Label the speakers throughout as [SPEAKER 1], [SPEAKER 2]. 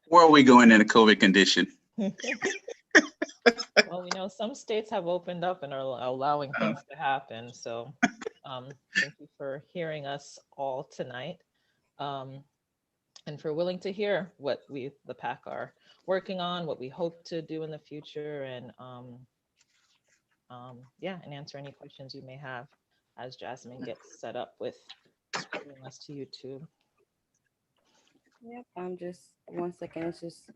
[SPEAKER 1] Where are we going in a COVID condition?
[SPEAKER 2] Well, we know some states have opened up and are allowing things to happen. So thank you for hearing us all tonight, and for willing to hear what we, the PAC, are working on, what we hope to do in the future, and yeah, and answer any questions you may have as Jasmine gets set up with streaming us to YouTube.
[SPEAKER 3] Yep, I'm just 1 second. It's just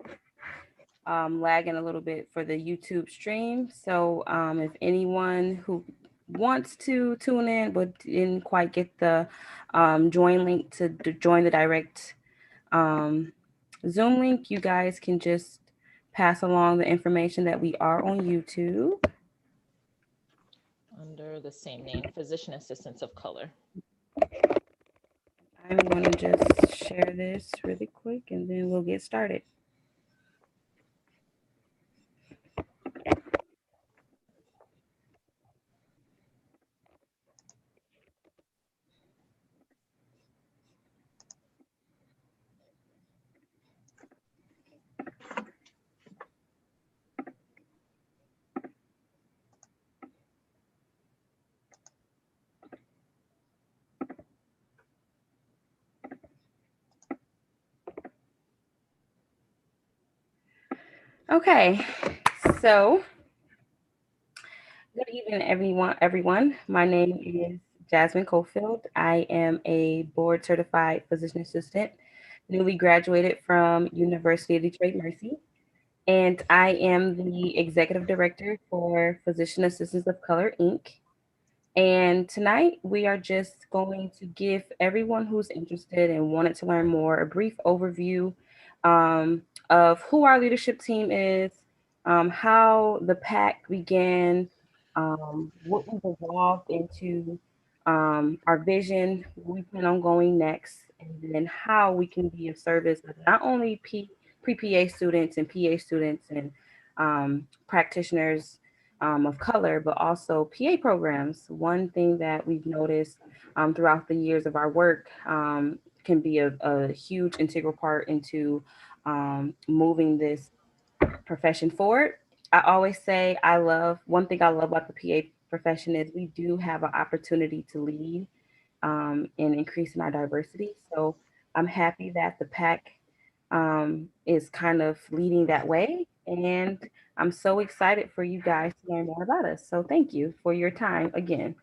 [SPEAKER 3] lagging a little bit for the YouTube stream. So if anyone who wants to tune in but didn't quite get the join link to join the direct Zoom link, you guys can just pass along the information that we are on YouTube.
[SPEAKER 2] Under the same name, Physician Assistants of Color.
[SPEAKER 3] I'm going to just share this really quick and then we'll get started. Okay, so good evening, everyone. My name is Jasmine Cofield. I am a board certified physician assistant, newly graduated from University of Detroit Mercy, and I am the executive director for Physician Assistants of Color, Inc. And tonight we are just going to give everyone who's interested and wanted to learn more a brief overview of who our leadership team is, how the PAC began, what we've evolved into, our vision, where we plan on going next, and then how we can be of service of not only pre-PA students and PA students and practitioners of color, but also PA programs. One thing that we've noticed throughout the years of our work can be a huge integral part into moving this profession forward. I always say one thing I love about the PA profession is we do have an opportunity to lead in increasing our diversity. So I'm happy that the PAC is kind of leading that way. And I'm so excited for you guys to learn more about us. So thank you for your time again.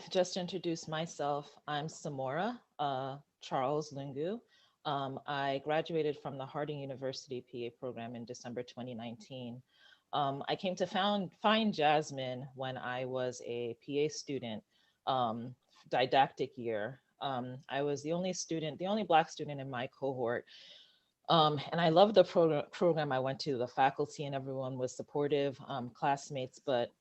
[SPEAKER 2] Just to introduce myself, I'm Samora Charles Lungu. I graduated from the Harding University PA program in December 2019. I came to find Jasmine when I was a PA student, didactic year. I was the only Black student in my cohort. And I loved the program I went to. The faculty and everyone was supportive, classmates, but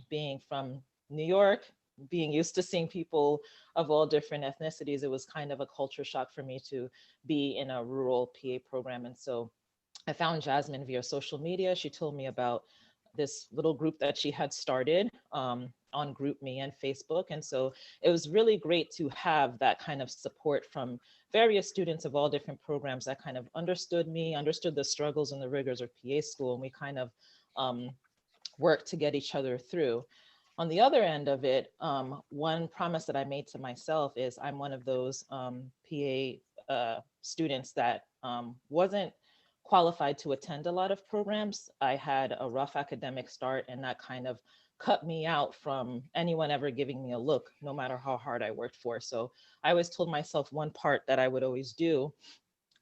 [SPEAKER 2] being from New York, being used to seeing people of all different ethnicities, it was kind of a culture shock for me to be in a rural PA program. And so I found Jasmine via social media. She told me about this little group that she had started on GroupMe and Facebook. And so it was really great to have that kind of support from various students of all different programs that kind of understood me, understood the struggles and the rigors of PA school. And we kind of worked to get each other through. On the other end of it, one promise that I made to myself is I'm one of those PA students that wasn't qualified to attend a lot of programs. I had a rough academic start, and that kind of cut me out from anyone ever giving me a look, no matter how hard I worked for. So I always told myself one part that I would always do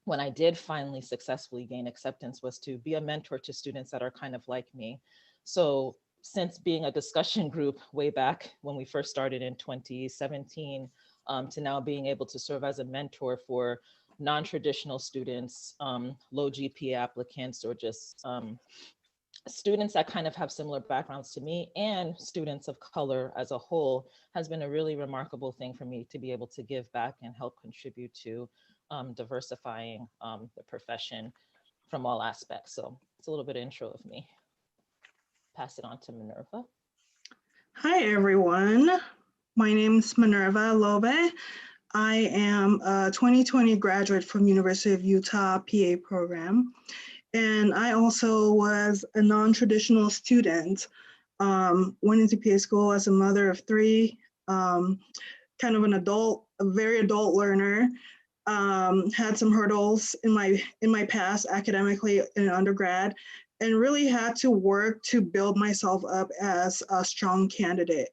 [SPEAKER 2] when I did finally successfully gain acceptance was to be a mentor to students that are kind of like me. So since being a discussion group way back when we first started in 2017, to now being able to serve as a mentor for non-traditional students, low GPA applicants, or just students that kind of have similar backgrounds to me, and students of color as a whole, has been a really remarkable thing for me to be able to give back and help contribute to diversifying the profession from all aspects. So it's a little bit of intro of me. Pass it on to Minerva.
[SPEAKER 4] Hi, everyone. My name is Minerva Lowe. I am a 2020 graduate from University of Utah PA program. And I also was a non-traditional student. Went into PA school as a mother of three, kind of an adult, a very adult learner. Had some hurdles in my past academically in undergrad, and really had to work to build myself up as a strong candidate.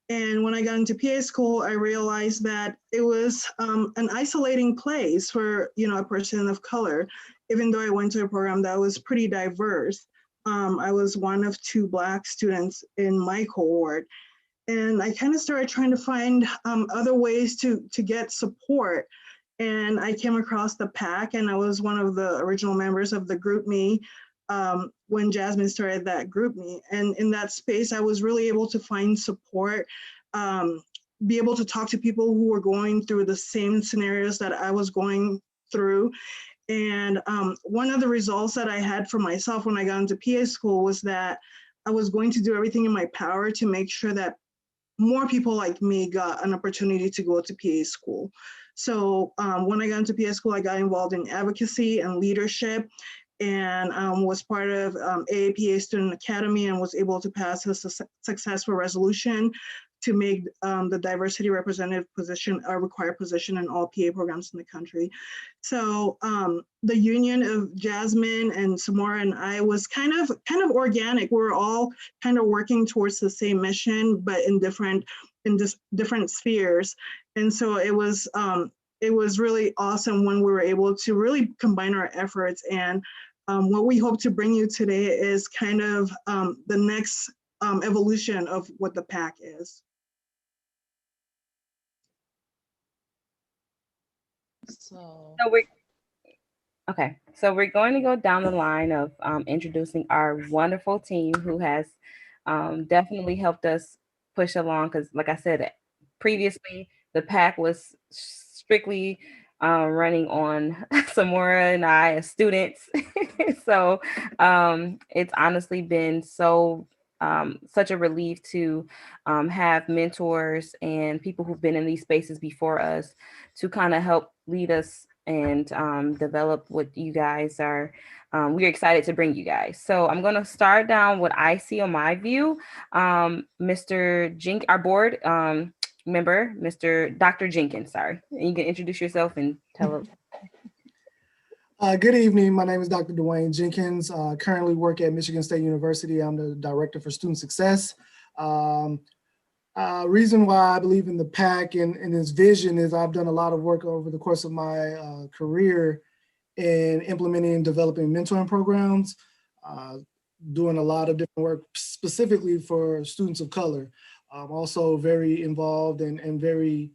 [SPEAKER 4] And when I got into PA school, I realized that it was an isolating place for a person of color. Even though I went to a program that was pretty diverse, I was one of two Black students in my cohort, and I kind of started trying to find other ways to get support. And I came across the PAC, and I was one of the original members of the GroupMe when Jasmine started that GroupMe. And in that space, I was really able to find support, be able to talk to people who were going through the same scenarios that I was going through. And one of the results that I had for myself when I got into PA school was that I was going to do everything in my power to make sure that more people like me got an opportunity to go to PA school. So when I got into PA school, I got involved in advocacy and leadership, and was part of AAPA Student Academy, and was able to pass a successful resolution to make the diversity representative position a required position in all PA programs in the country. So the union of Jasmine and Samora and I was kind of organic. We were all kind of working towards the same mission, but in different spheres. And so it was really awesome when we were able to really combine our efforts. And what we hope to bring you today is kind of the next evolution of what the PAC is.
[SPEAKER 2] So
[SPEAKER 3] we're going to go down the line of introducing our wonderful team who has definitely helped us push along, because like I said previously, the PAC was strictly running on Samora and I as students. So it's honestly been such a relief to have mentors and people who've been in these spaces before us to kind of help lead us and develop what you guys are. We're excited to bring you guys. So I'm going to start down what I see on my view. Our board member, Dr. Jenkins, sorry. And you can introduce yourself and tell us.
[SPEAKER 5] Good evening. My name is Dr. Dwayne Jenkins. Currently work at Michigan State University. I'm the Director for Student Success. Reason why I believe in the PAC and its vision is I've done a lot of work over the course of my career in implementing and developing mentoring programs, doing a lot of different work specifically for students of color. I'm also very involved and very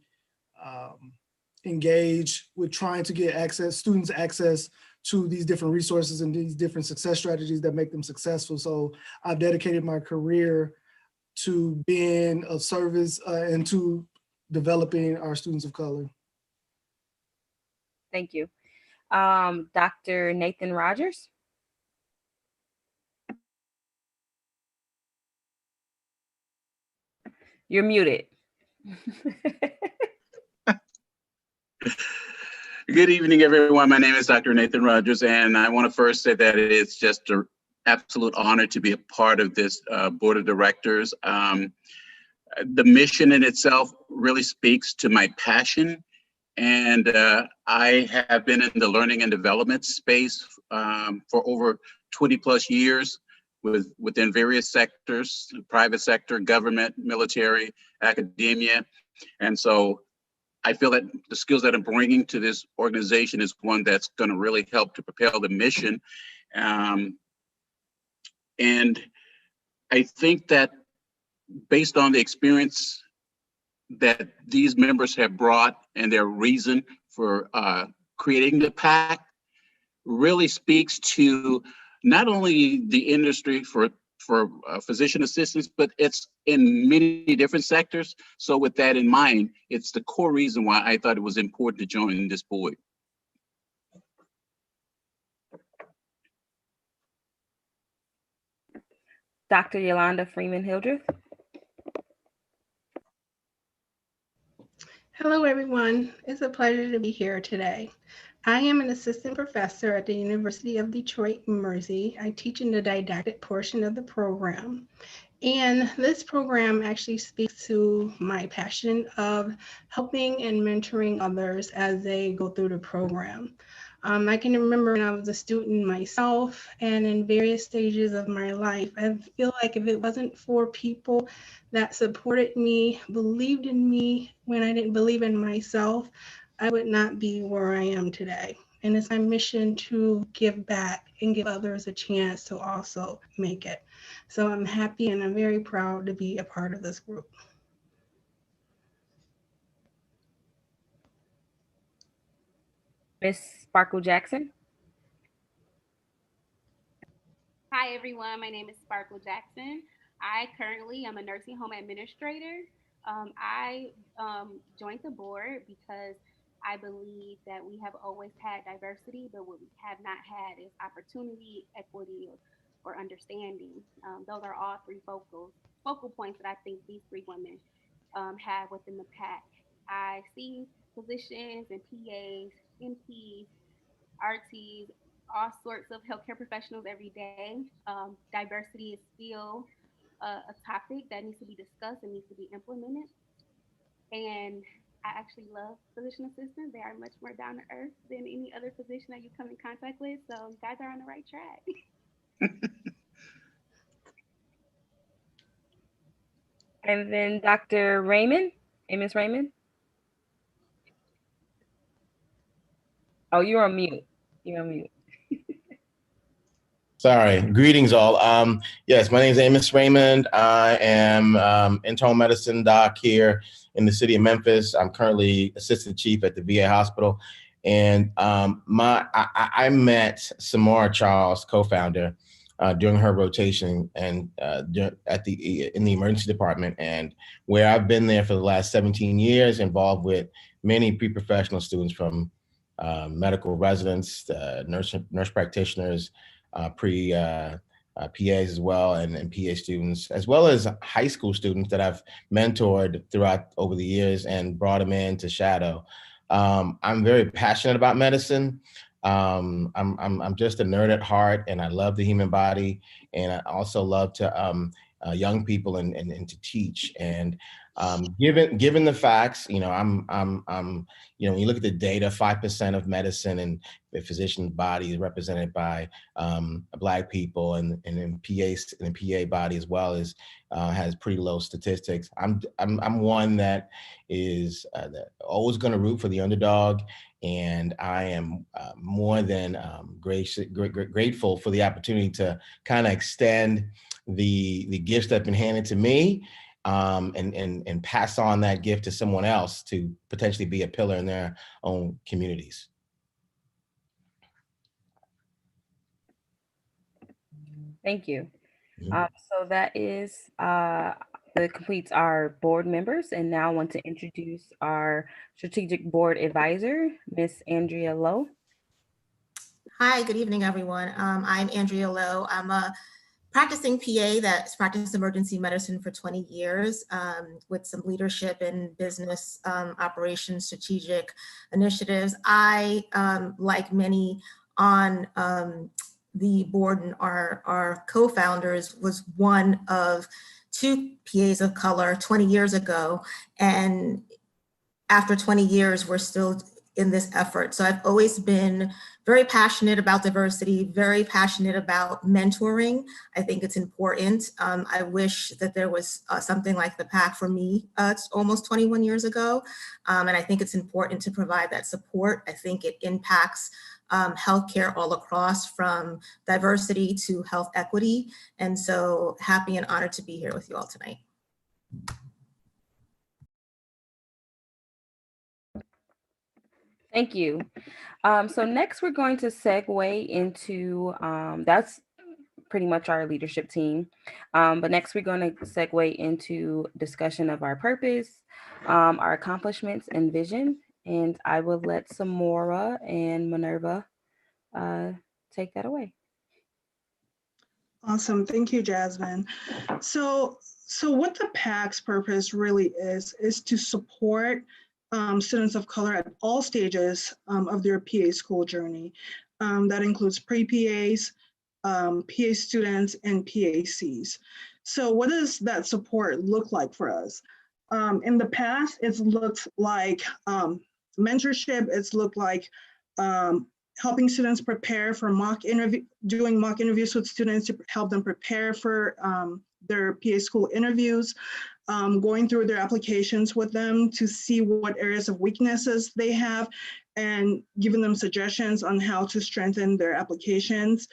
[SPEAKER 5] engaged with trying to get students access to these different resources and these different success strategies that make them successful. So I've dedicated my career to being of service and to developing our students of color.
[SPEAKER 3] Thank you. Dr. Nathan Rogers. You're muted.
[SPEAKER 1] Good evening, everyone. My name is Dr. Nathan Rogers, and I want to first say that it's just an absolute honor to be a part of this board of directors. The mission in itself really speaks to my passion, and I have been in the learning and development space for over 20 plus years within various sectors, private sector, government, military, academia. And so I feel that the skills that I'm bringing to this organization is one that's going to really help to propel the mission. And I think that based on the experience that these members have brought and their reason for creating the PAC really speaks to not only the industry for physician assistants, but it's in many different sectors. So with that in mind, it's the core reason why I thought it was important to join this board.
[SPEAKER 3] Dr. Yolanda Freeman Hildreth.
[SPEAKER 6] Hello, everyone. It's a pleasure to be here today. I am an assistant professor at the University of Detroit, Mercy. I teach in the didactic portion of the program. And this program actually speaks to my passion of helping and mentoring others as they go through the program. I can remember when I was a student myself and in various stages of my life, I feel like if it wasn't for people that supported me, believed in me when I didn't believe in myself, I would not be where I am today. And it's my mission to give back and give others a chance to also make it. So I'm happy and I'm very proud to be a part of this group.
[SPEAKER 3] Miss Sparkle Jackson.
[SPEAKER 7] Hi, everyone. My name is Sparkle Jackson. I currently am a nursing home administrator. I joined the board because I believe that we have always had diversity, but what we have not had is opportunity, equity, or understanding. Those are all three focal points that I think these three women have within the PAC. I see physicians and PAs, NPs, RTs, all sorts of healthcare professionals every day. Diversity is still a topic that needs to be discussed and needs to be implemented. And I actually love physician assistants. They are much more down to earth than any other physician that you come in contact with. So you guys are on the right track.
[SPEAKER 3] And then Dr. Raymond, Ms. Raymond. Oh, you're on mute. You're on mute.
[SPEAKER 8] Sorry, greetings all. Yes, my name is Amos Raymond. I am internal medicine doc here in the city of Memphis. I'm currently assistant chief at the VA hospital. And I met Samara Charles, co-founder, during her rotation and in the emergency department, and where I've been there for the last 17 years, involved with many pre-professional students from medical residents, nurse practitioners, PAs as well, and PA students, as well as high school students that I've mentored throughout over the years and brought them in to shadow. I'm very passionate about medicine. I'm just a nerd at heart, and I love the human body, and I also love to young people and to teach. And given the facts, I'm when you look at the data, 5% of medicine and the physician's body is represented by Black people, and in PA body as well has pretty low statistics. I'm one that is always going to root for the underdog, and I am more than grateful for the opportunity to kind of extend the gifts that have been handed to me, and pass on that gift to someone else to potentially be a pillar in their own communities.
[SPEAKER 3] Thank you. So that completes our board members, and now I want to introduce our strategic board advisor, Miss Andrea Lowe.
[SPEAKER 9] Hi, good evening, everyone. I'm Andrea Lowe. I'm a practicing PA that's practiced emergency medicine for 20 years with some leadership in business operations, strategic initiatives. I, like many on the board and our co-founders, was one of 2 PAs of color 20 years ago. And after 20 years, we're still in this effort. So I've always been very passionate about diversity, very passionate about mentoring. I think it's important. I wish that there was something like the PAC for me almost 21 years ago. And I think it's important to provide that support. I think it impacts healthcare all across, from diversity to health equity. And so happy and honored to be here with you all tonight.
[SPEAKER 3] Thank you. So next we're going to segue into, that's pretty much our leadership team. But next we're going to segue into discussion of our purpose, our accomplishments and vision. And I will let Samora and Minerva take that away.
[SPEAKER 4] Awesome. Thank you, Jasmine. So what the PAC's purpose really is to support students of color at all stages of their PA school journey. That includes pre-PAs, PA students, and PACs. So what does that support look like for us? In the past, it's looked like mentorship, it's looked like helping students prepare for doing mock interviews with students to help them prepare for their PA school interviews, going through their applications with them to see what areas of weaknesses they have and giving them suggestions on how to strengthen their applications.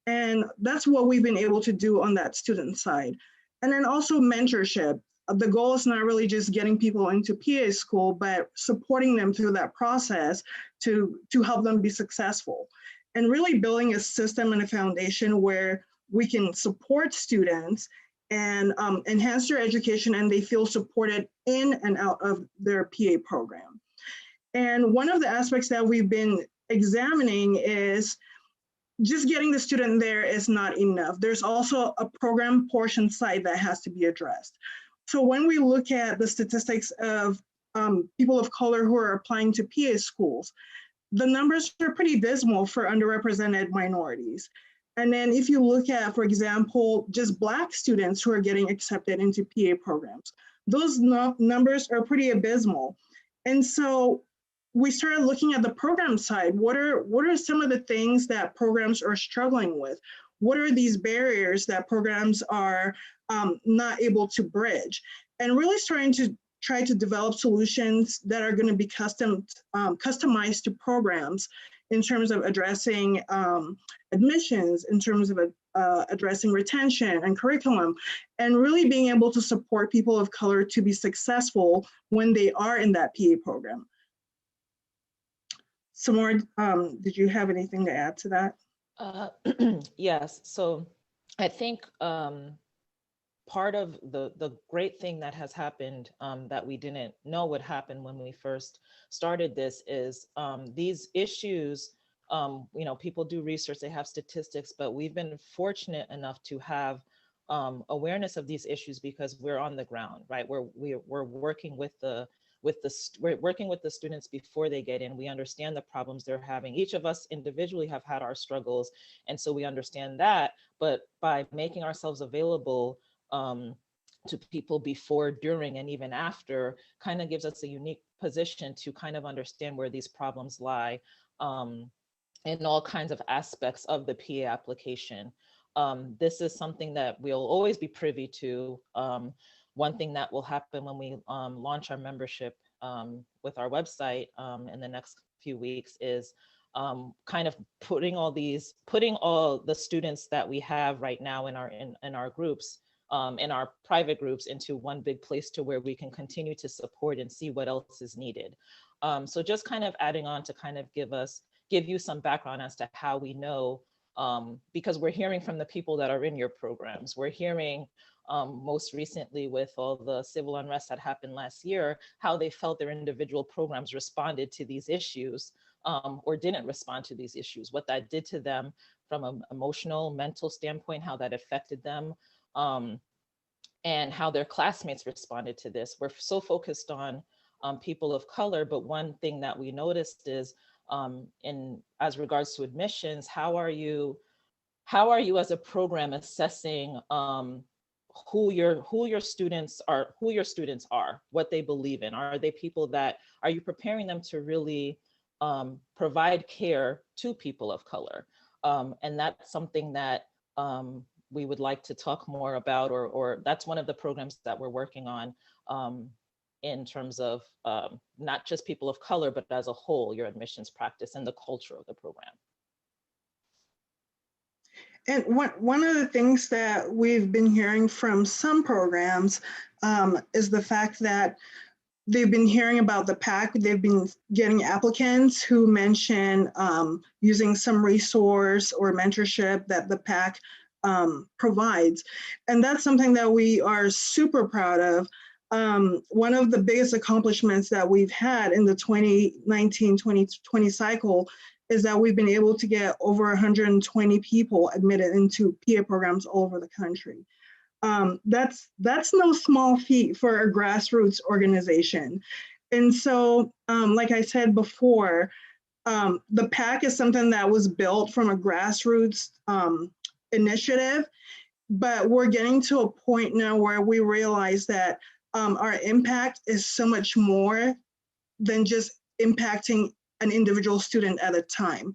[SPEAKER 4] And that's what we've been able to do on that student side. And then also mentorship. The goal is not really just getting people into PA school, but supporting them through that process to help them be successful. And really building a system and a foundation where we can support students and enhance their education and they feel supported in and out of their PA program. And one of the aspects that we've been examining is just getting the student there is not enough. There's also a program portion side that has to be addressed. So when we look at the statistics of people of color who are applying to PA schools, the numbers are pretty dismal for underrepresented minorities. And then if you look at, for example, just Black students who are getting accepted into PA programs, those numbers are pretty abysmal. And so we started looking at the program side. What are some of the things that programs are struggling with? What are these barriers that programs are not able to bridge? And really starting to try to develop solutions that are going to be customized to programs in terms of addressing admissions, in terms of addressing retention and curriculum, and really being able to support people of color to be successful when they are in that PA program. Samora, did you have anything to add to that?
[SPEAKER 2] Yes, so I think part of the great thing that has happened that we didn't know would happen when we first started this is these issues, people do research, they have statistics, but we've been fortunate enough to have awareness of these issues because we're on the ground, right? We're working with we're working with the students before they get in. We understand the problems they're having. Each of us individually have had our struggles, and so we understand that. But by making ourselves available to people before, during, and even after, kind of gives us a unique position to kind of understand where these problems lie in all kinds of aspects of the PA application. This is something that we'll always be privy to. One thing that will happen when we launch our membership with our website in the next few weeks is kind of putting all the students that we have right now in our groups, in our private groups, into one big place to where we can continue to support and see what else is needed. So just kind of adding on to kind of give you some background as to how we know, because we're hearing from the people that are in your programs. We're hearing most recently with all the civil unrest that happened last year, how they felt their individual programs responded to these issues or didn't respond to these issues, what that did to them from an emotional, mental standpoint, how that affected them, and how their classmates responded to this. We're so focused on people of color, but one thing that we noticed is as regards to admissions, how are you as a program assessing who your students are, what they believe in? Are they people that, are you preparing them to really provide care to people of color? And that's something that we would like to talk more about, or that's one of the programs that we're working on in terms of not just people of color, but as a whole, your admissions practice and the culture of the program.
[SPEAKER 4] And one of the things that we've been hearing from some programs is the fact that they've been hearing about the PAC. They've been getting applicants who mention using some resource or mentorship that the PAC provides. And that's something that we are super proud of. One of the biggest accomplishments that we've had in the 2019-2020 cycle is that we've been able to get over 120 people admitted into PA programs all over the country. That's no small feat for a grassroots organization. And so, like I said before, the PAC is something that was built from a grassroots initiative, but we're getting to a point now where we realize that our impact is so much more than just impacting an individual student at a time.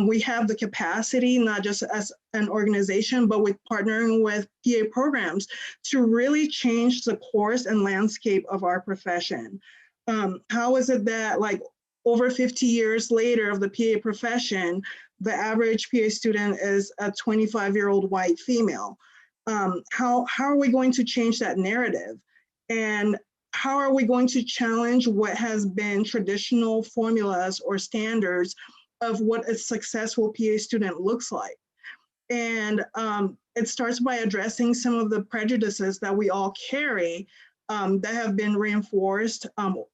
[SPEAKER 4] We have the capacity, not just as an organization, but with partnering with PA programs to really change the course and landscape of our profession. How is it that, like, over 50 years later of the PA profession, the average PA student is a 25-year-old white female? How are we going to change that narrative? And how are we going to challenge what has been traditional formulas or standards of what a successful PA student looks like? And it starts by addressing some of the prejudices that we all carry that have been reinforced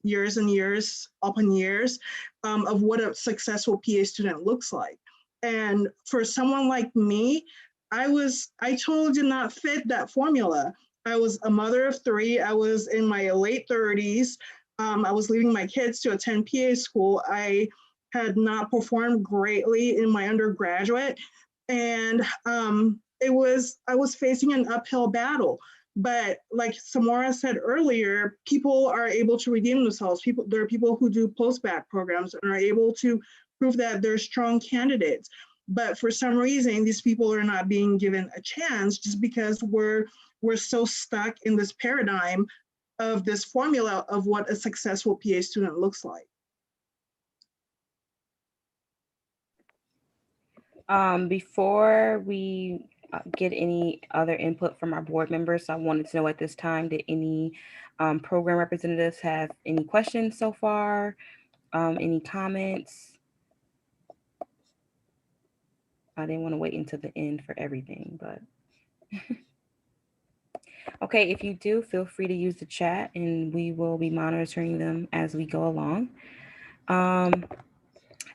[SPEAKER 4] years and years upon years of what a successful PA student looks like. And for someone like me, I totally did not fit that formula. I was a mother of three. I was in my late 30s. I was leaving my kids to attend PA school. I had not performed greatly in my undergraduate. And I was facing an uphill battle. But like Samora said earlier, people are able to redeem themselves. There are people who do post-bac programs and are able to prove that they're strong candidates. But for some reason, these people are not being given a chance just because we're so stuck in this paradigm of this formula of what a successful PA student looks like.
[SPEAKER 3] Before we get any other input from our board members, I wanted to know at this time, did any program representatives have any questions so far? Any comments? I didn't want to wait until the end for everything, but okay, if you do, feel free to use the chat and we will be monitoring them as we go along.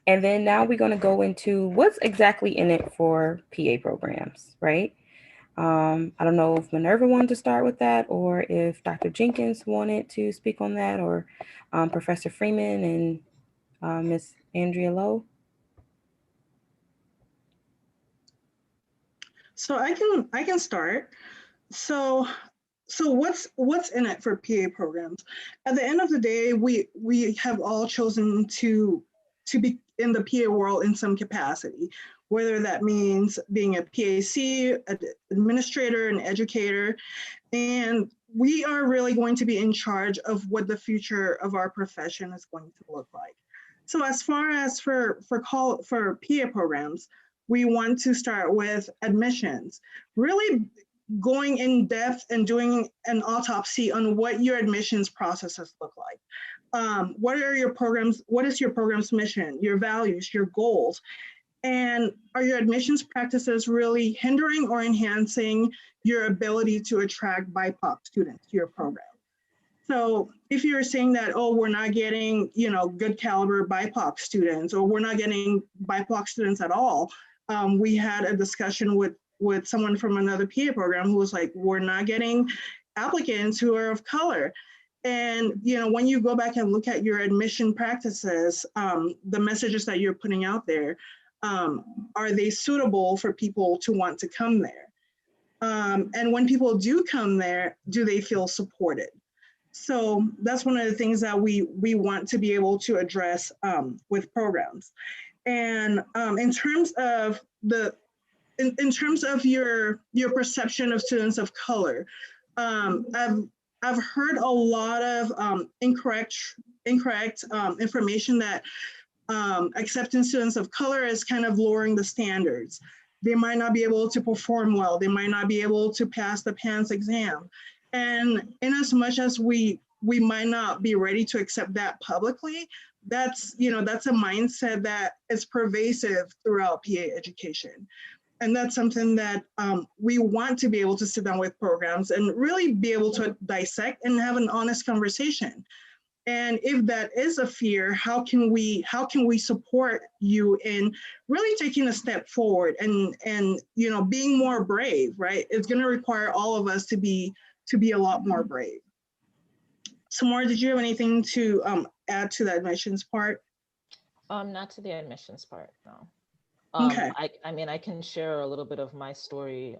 [SPEAKER 3] And then now we're going to go into what's exactly in it for PA programs, right? I don't know if Minerva wanted to start with that, or if Dr. Jenkins wanted to speak on that, or Professor Freeman and Miss Andrea Lowe.
[SPEAKER 4] So I can start. So what's in it for PA programs? At the end of the day, we have all chosen to be in the PA world in some capacity, whether that means being a PAC, an administrator, an educator, and we are really going to be in charge of what the future of our profession is going to look like. So as far as for PA programs, we want to start with admissions, really going in depth and doing an autopsy on what your admissions processes look like. What are your programs? What is your program's mission, your values, your goals? And are your admissions practices really hindering or enhancing your ability to attract BIPOC students to your program? So if you're saying that, oh, we're not getting, good caliber BIPOC students, or we're not getting BIPOC students at all, we had a discussion with someone from another PA program who was like, we're not getting applicants who are of color. And, when you go back and look at your admission practices, the messages that you're putting out there, are they suitable for people to want to come there? And when people do come there, do they feel supported? So that's one of the things that we want to be able to address with programs. And in terms of in terms of your perception of students of color, I've heard a lot of incorrect information that accepting students of color is kind of lowering the standards. They might not be able to perform well. They might not be able to pass the PANCE exam. And in as much as we might not be ready to accept that publicly, that's a mindset that is pervasive throughout PA education. And that's something that we want to be able to sit down with programs and really be able to dissect and have an honest conversation. And if that is a fear, how can we support you in really taking a step forward and being more brave, right? It's going to require all of us to be a lot more brave. Samora, did you have anything to add to the admissions part?
[SPEAKER 2] Not to the admissions part, no.
[SPEAKER 4] Okay.
[SPEAKER 2] I mean, I can share a little bit of my story.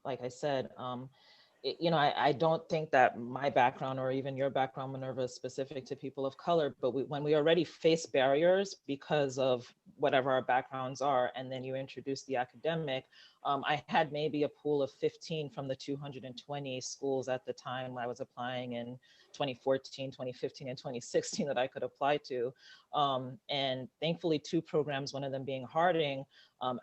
[SPEAKER 2] Like I said, I don't think that my background or even your background, Minerva, is specific to people of color, but when we already face barriers because of whatever our backgrounds are, and then you introduce the academic, I had maybe a pool of 15 from the 220 schools at the time I was applying in 2014, 2015, and 2016 that I could apply to. And thankfully, 2 programs, one of them being Harding,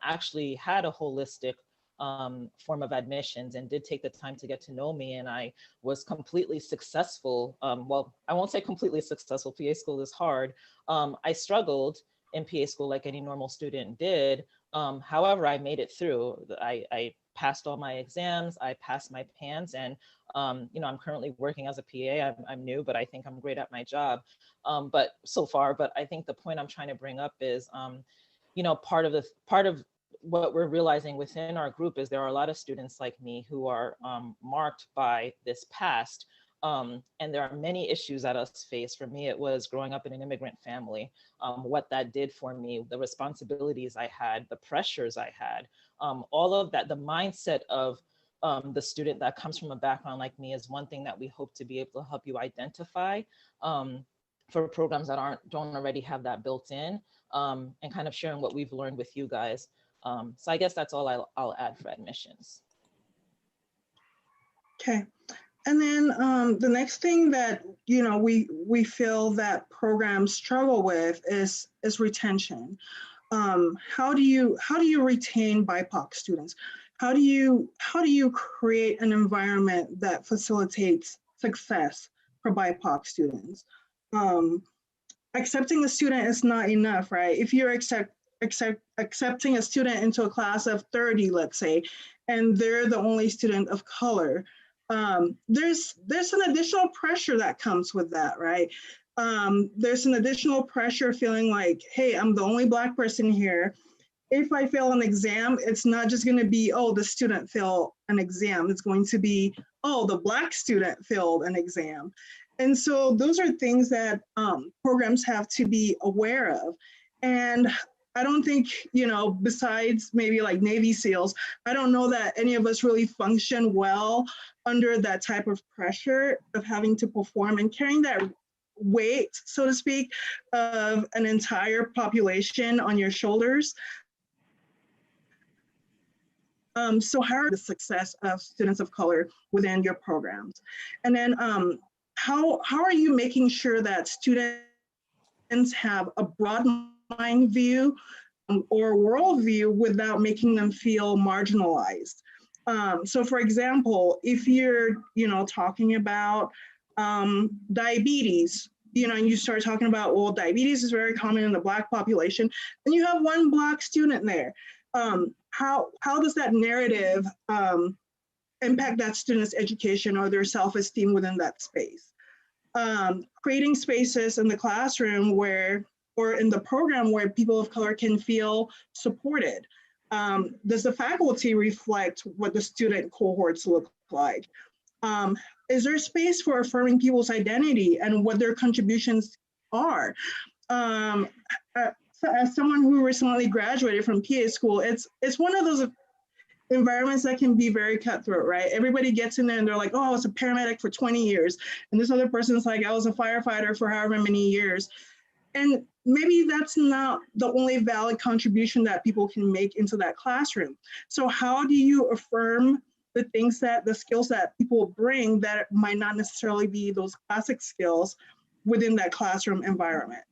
[SPEAKER 2] actually had a holistic form of admissions and did take the time to get to know me. And I was completely successful. Well, I won't say completely successful. PA school is hard. I struggled in PA school like any normal student did. However, I made it through. I passed all my exams. I passed my PANs, and I'm currently working as a PA. I'm new, but I think I'm great at my job. But so far, but I think the point I'm trying to bring up is, part of what we're realizing within our group is there are a lot of students like me who are marked by this past. And there are many issues that us face. For me, it was growing up in an immigrant family, what that did for me, the responsibilities I had, the pressures I had, all of that, the mindset of the student that comes from a background like me is one thing that we hope to be able to help you identify for programs that don't already have that built in, and kind of sharing what we've learned with you guys. So I guess that's all I'll add for admissions.
[SPEAKER 4] Okay. And then the next thing that we feel that programs struggle with is retention. How do you retain BIPOC students? How do you create an environment that facilitates success for BIPOC students? Accepting a student is not enough, right? If you're accepting a student into a class of 30, let's say, and they're the only student of color, there's an additional pressure that comes with that, right? There's an additional pressure feeling like, hey, I'm the only Black person here. If I fail an exam, it's not just going to be, oh, the student failed an exam. It's going to be, oh, the Black student failed an exam. And so those are things that programs have to be aware of. And I don't think, besides maybe like Navy SEALs, I don't know that any of us really function well under that type of pressure of having to perform and carrying that weight, so to speak, of an entire population on your shoulders. So how are the success of students of color within your programs? And then how are you making sure that students have a broad mind view or worldview without making them feel marginalized? So for example, if you're, talking about diabetes, and you start talking about, well, diabetes is very common in the Black population, and you have one Black student there. How does that narrative impact that student's education or their self-esteem within that space? Creating spaces in the classroom or in the program where people of color can feel supported. Does the faculty reflect what the student cohorts look like? Is there space for affirming people's identity and what their contributions are? As someone who recently graduated from PA school, it's one of those environments that can be very cutthroat, right? Everybody gets in there and they're like, oh, I was a paramedic for 20 years. And this other person's like, I was a firefighter for however many years. And maybe that's not the only valid contribution that people can make into that classroom. So how do you affirm the skills that people bring that might not necessarily be those classic skills within that classroom environment?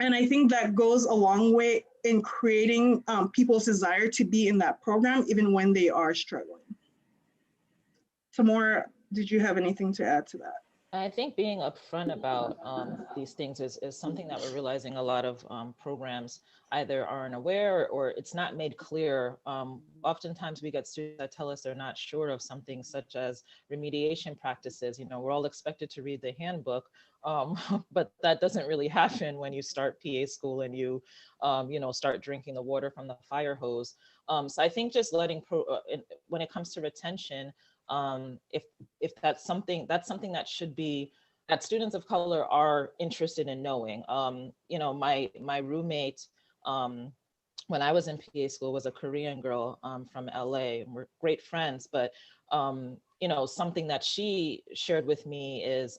[SPEAKER 4] And I think that goes a long way in creating people's desire to be in that program, even when they are struggling. Samora, did you have anything to add to that?
[SPEAKER 2] I think being upfront about these things is something that we're realizing a lot of programs either aren't aware or it's not made clear. Oftentimes we get students that tell us they're not sure of something such as remediation practices. We're all expected to read the handbook, but that doesn't really happen when you start PA school and you, start drinking the water from the fire hose. So I think just letting when it comes to retention, if that's something that should be that students of color are interested in knowing. You know, my roommate, when I was in PA school, was a Korean girl from LA, and we're great friends. But you know, something that she shared with me is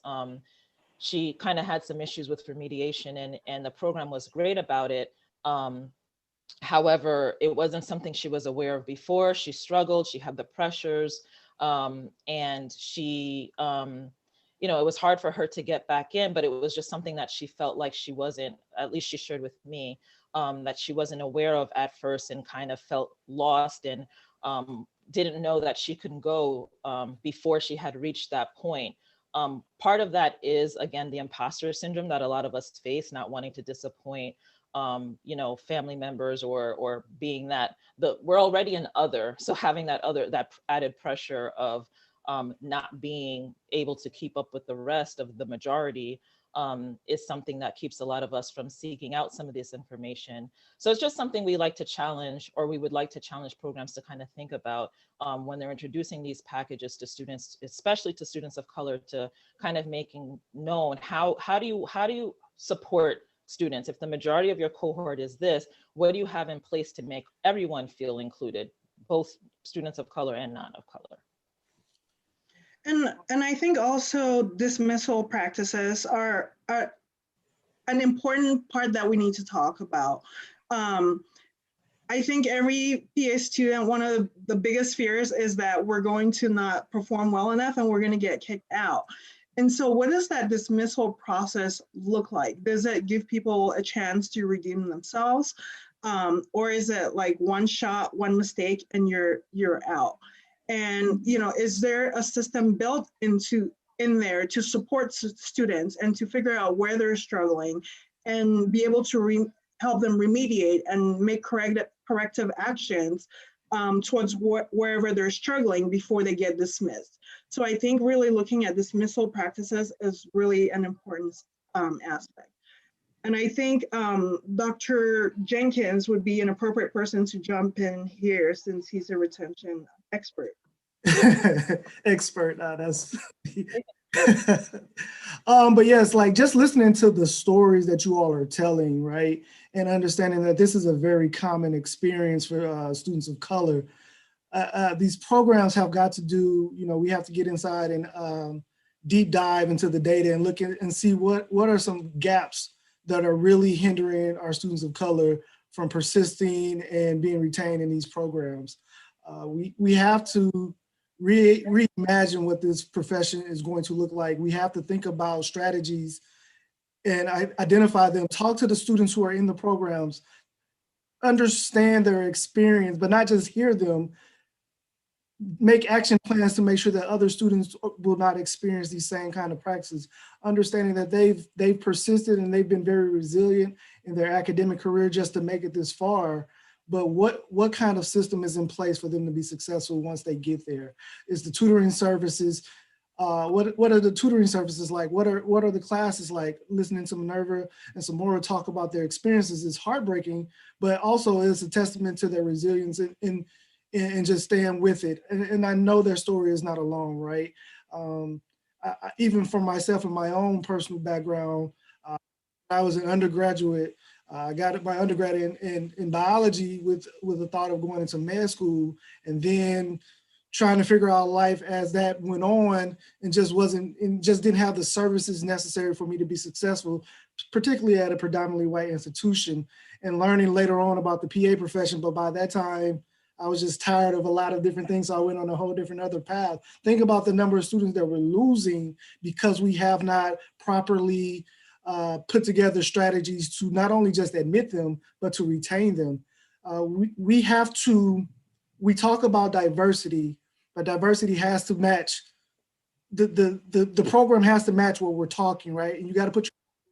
[SPEAKER 2] she kind of had some issues with remediation, and the program was great about it. However, it wasn't something she was aware of before. She struggled, she had the pressures, and she, you know, it was hard for her to get back in, but it was just something that she felt like she wasn't, at least she shared with me, that she wasn't aware of at first, and kind of felt lost, and didn't know that she couldn't go before she had reached that point. Part of that is, again, the imposter syndrome that a lot of us face, not wanting to disappoint you know, family members, or being that we're already an other. So having that added pressure of not being able to keep up with the rest of the majority is something that keeps a lot of us from seeking out some of this information. So it's just something we like to challenge, or we would like to challenge programs to kind of think about when they're introducing these packages to students, especially to students of color, to kind of making known how do you support students. If the majority of your cohort is this, what do you have in place to make everyone feel included, both students of color and not of color?
[SPEAKER 4] And I think also dismissal practices are an important part that we need to talk about. I think every PA student, one of the biggest fears is that we're going to not perform well enough and we're going to get kicked out. And so what does that dismissal process look like? Does it give people a chance to redeem themselves? Or is it like one shot, one mistake, and you're out? And, you know, is there a system built in there to support students and to figure out where they're struggling and be able to help them remediate and make corrective actions towards wherever they're struggling before they get dismissed? So I think really looking at dismissal practices is really an important aspect. And I think Dr. Jenkins would be an appropriate person to jump in here since he's a retention expert.
[SPEAKER 5] Expert, that's but yes, like just listening to the stories that you all are telling, right, and understanding that this is a very common experience for students of color. These programs have got to do, you know, we have to get inside and deep dive into the data and look at and see what are some gaps that are really hindering our students of color from persisting and being retained in these programs. We have to reimagine what this profession is going to look like. We have to think about strategies and identify them, talk to the students who are in the programs, understand their experience, but not just hear them, make action plans to make sure that other students will not experience these same kind of practices, understanding that they've persisted and they've been very resilient in their academic career just to make it this far. But what kind of system is in place for them to be successful once they get there? Is the tutoring services, what are the tutoring services like? What are the classes like? Listening to Minerva and Samora talk about their experiences is heartbreaking, but also it's a testament to their resilience and just staying with it. And I know their story is not alone, right? Even for myself and my own personal background, I was an undergraduate. I got my undergrad in biology with the thought of going into med school, and then trying to figure out life as that went on, and just didn't have the services necessary for me to be successful, particularly at a predominantly white institution, and learning later on about the PA profession. But by that time, I was just tired of a lot of different things, so I went on a whole different other path. Think about the number of students that we're losing because we have not properly put together strategies to not only just admit them, but to retain them. We talk about diversity, but diversity has to match, the program has to match what we're talking, right? And you got to put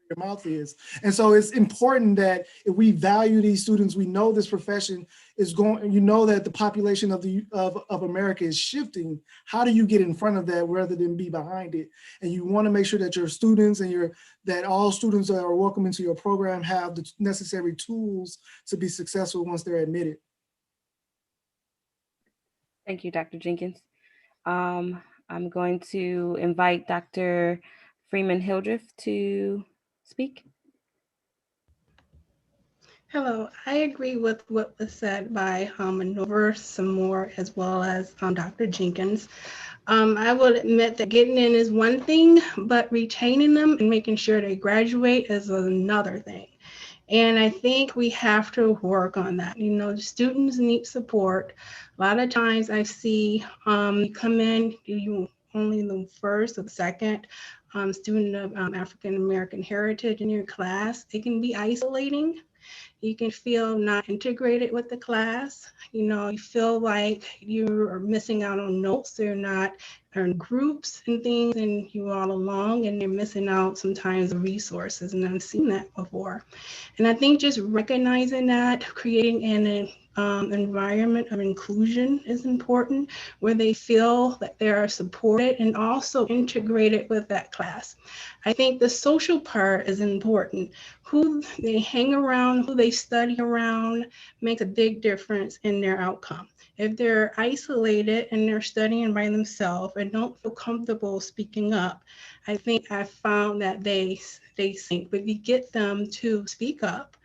[SPEAKER 5] your mouth is. And so it's important that if we value these students, we know this profession is going, you know that the population of America is shifting. How do you get in front of that rather than be behind it? And you want to make sure that your students and that all students that are welcome into your program have the necessary tools to be successful once they're admitted.
[SPEAKER 3] Thank you, Dr. Jenkins. I'm going to invite Dr. Freeman Hildreth to speak.
[SPEAKER 6] Hello, I agree with what was said by Manova, Samore, as well as Dr. Jenkins. I will admit that getting in is one thing, but retaining them and making sure they graduate is another thing. And I think we have to work on that. You know, the students need support. A lot of times I see you come in, you only the first or the second student of African American heritage in your class. It can be isolating. You can feel not integrated with the class. You know, you feel like you are missing out on notes. They're not in groups and things, and you're all along, and you're missing out sometimes the resources. And I've seen that before. And I think just recognizing that, creating an environment of inclusion is important, where they feel that they are supported and also integrated with that class. I think the social part is important. Who they hang around, who they study around makes a big difference in their outcome. If they're isolated and they're studying by themselves and don't feel comfortable speaking up, I think I found that they sink. But if you get them to speak up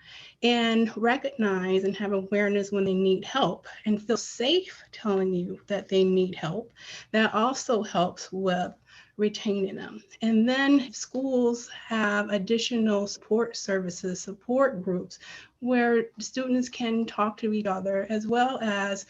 [SPEAKER 6] and recognize and have awareness when they need help and feel safe telling you that they need help, that also helps with retaining them. And then schools have additional support services, support groups, where students can talk to each other as well as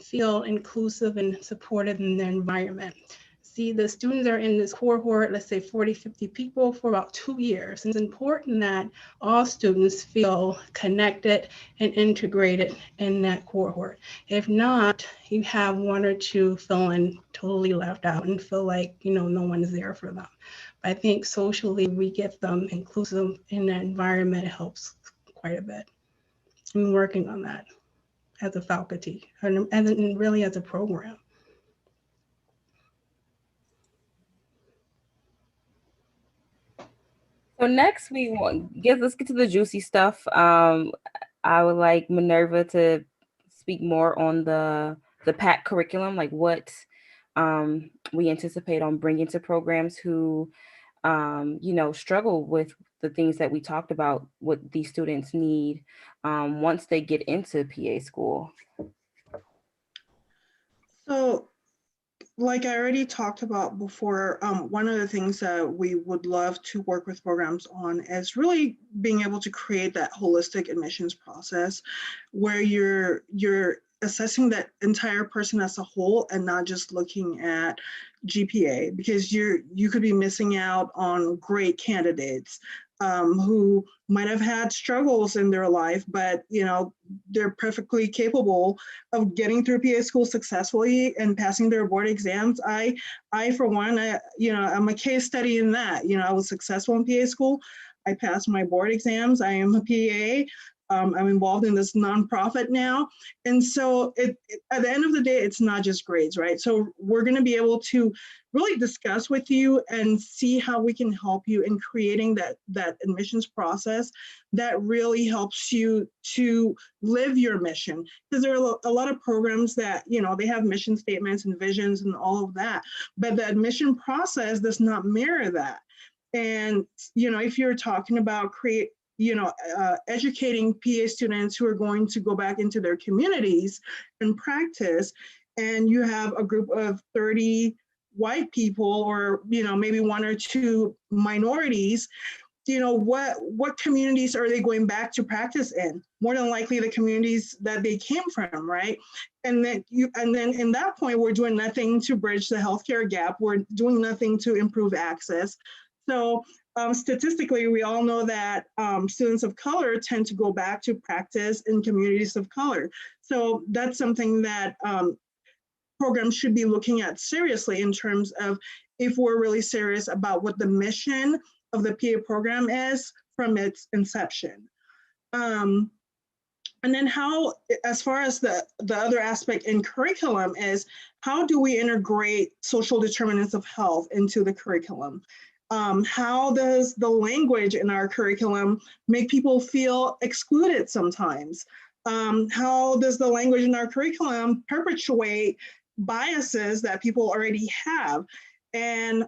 [SPEAKER 6] feel inclusive and supported in their environment. See, the students are in this cohort, let's say 40, 50 people for about 2 years. And it's important that all students feel connected and integrated in that cohort. If not, you have one or two feeling totally left out and feel like, you know, no one is there for them. But I think socially we get them inclusive in that environment helps quite a bit. I'm working on that as a faculty and really as a program.
[SPEAKER 3] So next let's get to the juicy stuff. I would like Minerva to speak more on the PAC curriculum, like what we anticipate on bringing to programs who you know, struggle with the things that we talked about, what these students need once they get into PA school.
[SPEAKER 4] So, like I already talked about before, one of the things that we would love to work with programs on is really being able to create that holistic admissions process where you're assessing that entire person as a whole and not just looking at GPA, because you could be missing out on great candidates who might have had struggles in their life, but you know they're perfectly capable of getting through PA school successfully and passing their board exams. I for one, I'm a case study in that. You know, I was successful in PA school. I passed my board exams. I am a PA. I'm involved in this nonprofit now. And so at the end of the day, it's not just grades, right? So we're going to be able to really discuss with you and see how we can help you in creating that admissions process that really helps you to live your mission. Because there are a lot of programs that, you know, they have mission statements and visions and all of that, but the admission process does not mirror that. And, you know, if you're talking about educating PA students who are going to go back into their communities and practice, and you have a group of 30 white people or, you know, maybe one or two minorities, you know, what communities are they going back to practice in? More than likely the communities that they came from, right? And then in that point, we're doing nothing to bridge the healthcare gap. We're doing nothing to improve access. So statistically, we all know that students of color tend to go back to practice in communities of color. So that's something that programs should be looking at seriously in terms of if we're really serious about what the mission of the PA program is from its inception. And then how, as far as the other aspect in curriculum is, how do we integrate social determinants of health into the curriculum? How does the language in our curriculum make people feel excluded sometimes? How does the language in our curriculum perpetuate biases that people already have? And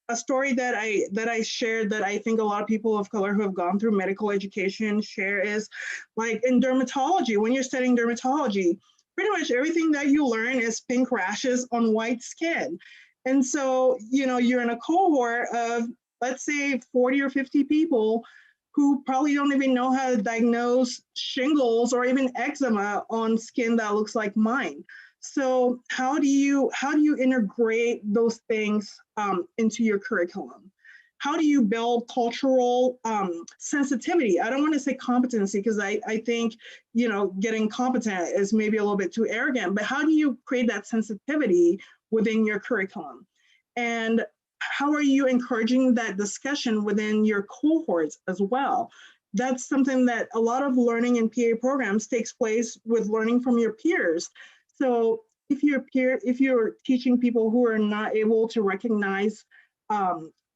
[SPEAKER 4] a story that I shared that I think a lot of people of color who have gone through medical education share is like in dermatology, when you're studying dermatology, pretty much everything that you learn is pink rashes on white skin. And so, you're in a cohort of, let's say 40 or 50 people who probably don't even know how to diagnose shingles or even eczema on skin that looks like mine. So how do you integrate those things into your curriculum? How do you build cultural sensitivity? I don't want to say competency, because I think, getting competent is maybe a little bit too arrogant, but how do you create that sensitivity within your curriculum? And how are you encouraging that discussion within your cohorts as well? That's something that a lot of learning in PA programs takes place with learning from your peers. So if you're teaching people who are not able to recognize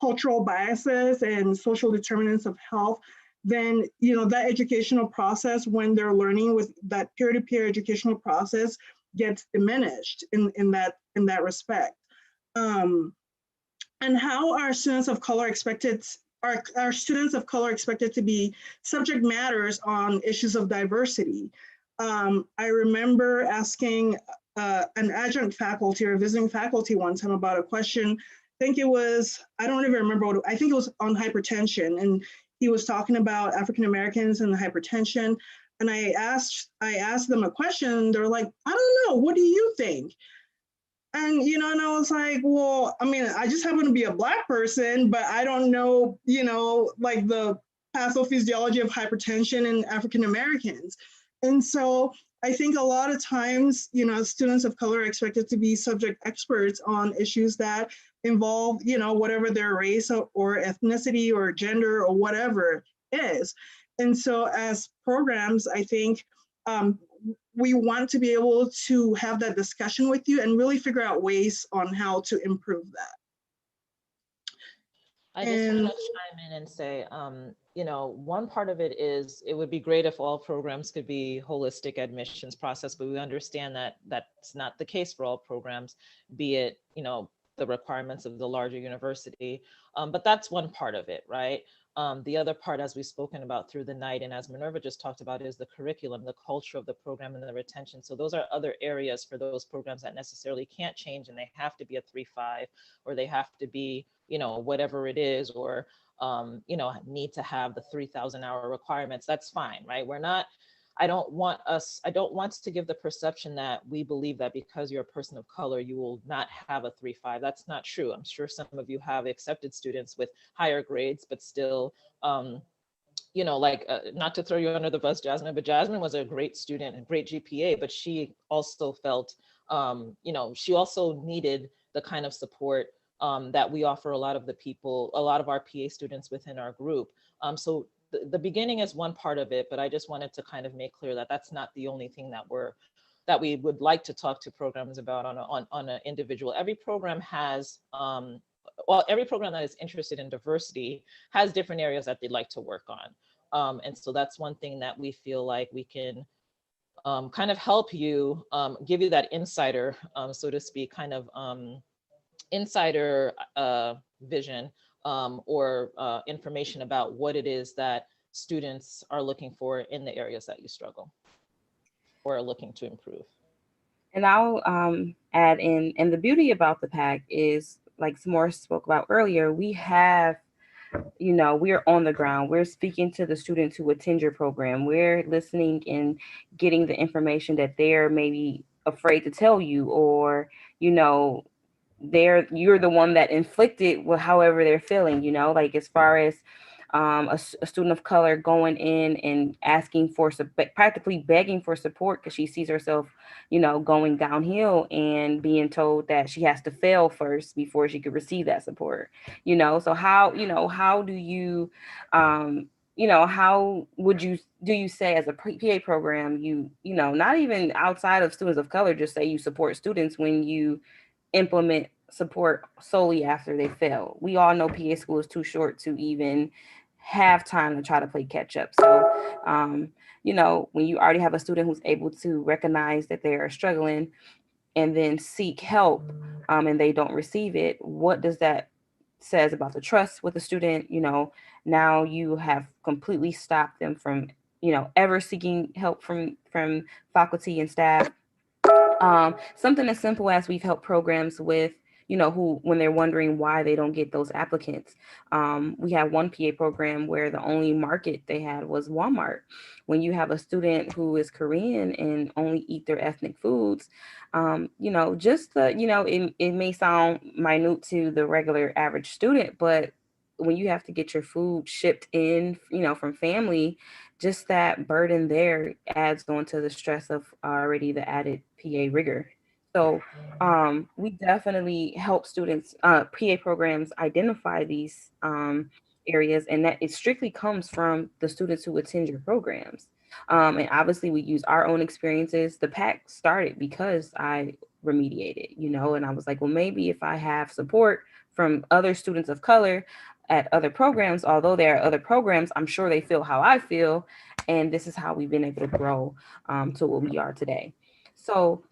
[SPEAKER 4] cultural biases and social determinants of health, then that educational process, when they're learning with that peer-to-peer educational process, gets diminished in that respect. And how are students of color expected to be subject matters on issues of diversity? I remember asking an adjunct faculty or visiting faculty one time about a question. I think it was, I don't even remember I think it was on hypertension, and he was talking about African Americans and hypertension. And I asked them a question. They're like, I don't know, what do you think? And, and I was like, well, I mean, I just happen to be a Black person, but I don't know, like the pathophysiology of hypertension in African Americans. And so I think a lot of times, students of color are expected to be subject experts on issues that involve, whatever their race or ethnicity or gender or whatever is. And so as programs, I think we want to be able to have that discussion with you and really figure out ways on how to improve that.
[SPEAKER 2] I just want to chime in and say, one part of it is, it would be great if all programs could be holistic admissions process, but we understand that that's not the case for all programs, be it, the requirements of the larger university. But that's one part of it, right? The other part, as we've spoken about through the night, and as Minerva just talked about, is the curriculum, the culture of the program, and the retention. So those are other areas for those programs that necessarily can't change, and they have to be a 3-5, or they have to be, whatever it is, or, need to have the 3,000 hour requirements. That's fine, right? I don't want to give the perception that we believe that because you're a person of color, you will not have a 3-5. That's not true. I'm sure some of you have accepted students with higher grades, but still, not to throw you under the bus, Jasmine, but Jasmine was a great student and great GPA, but she also felt, she also needed the kind of support that we offer a lot of our PA students within our group. So the beginning is one part of it, but I just wanted to kind of make clear that that's not the only thing that we would like to talk to programs about on an individual. Every program has, every program that is interested in diversity has different areas that they'd like to work on. And so that's one thing that we feel like we can kind of help you, give you that insider, so to speak, kind of insider vision, or information about what it is that students are looking for in the areas that you struggle or are looking to improve.
[SPEAKER 3] And I'll add in, and the beauty about the PAC is, like Samora spoke about earlier, we have, we're on the ground. We're speaking to the students who attend your program. We're listening and getting the information that they're maybe afraid to tell you, or, you're the one that inflicted with however they're feeling, like as far as a student of color going in and asking for, practically begging for support because she sees herself, going downhill and being told that she has to fail first before she could receive that support, so how do you, how would you say as a PA program, not even outside of students of color, just say you support students when you implement support solely after they fail? We all know PA school is too short to even have time to try to play catch up. So, when you already have a student who's able to recognize that they are struggling and then seek help, and they don't receive it, what does that says about the trust with the student. Now you have completely stopped them from, ever seeking help from faculty and staff. Something as simple as we've helped programs with, who, when they're wondering why they don't get those applicants. We had one PA program where the only market they had was Walmart. When you have a student who is Korean and only eat their ethnic foods, it may sound minute to the regular average student, but when you have to get your food shipped in, from family, just that burden there adds on to the stress of already the added PA rigor. So we definitely help students, PA programs, identify these areas, and that it strictly comes from the students who attend your programs. And obviously we use our own experiences. The PAC started because I remediated, and I was like, well, maybe if I have support from other students of color at other programs, although there are other programs, I'm sure they feel how I feel. And this is how we've been able to grow to what we are today. So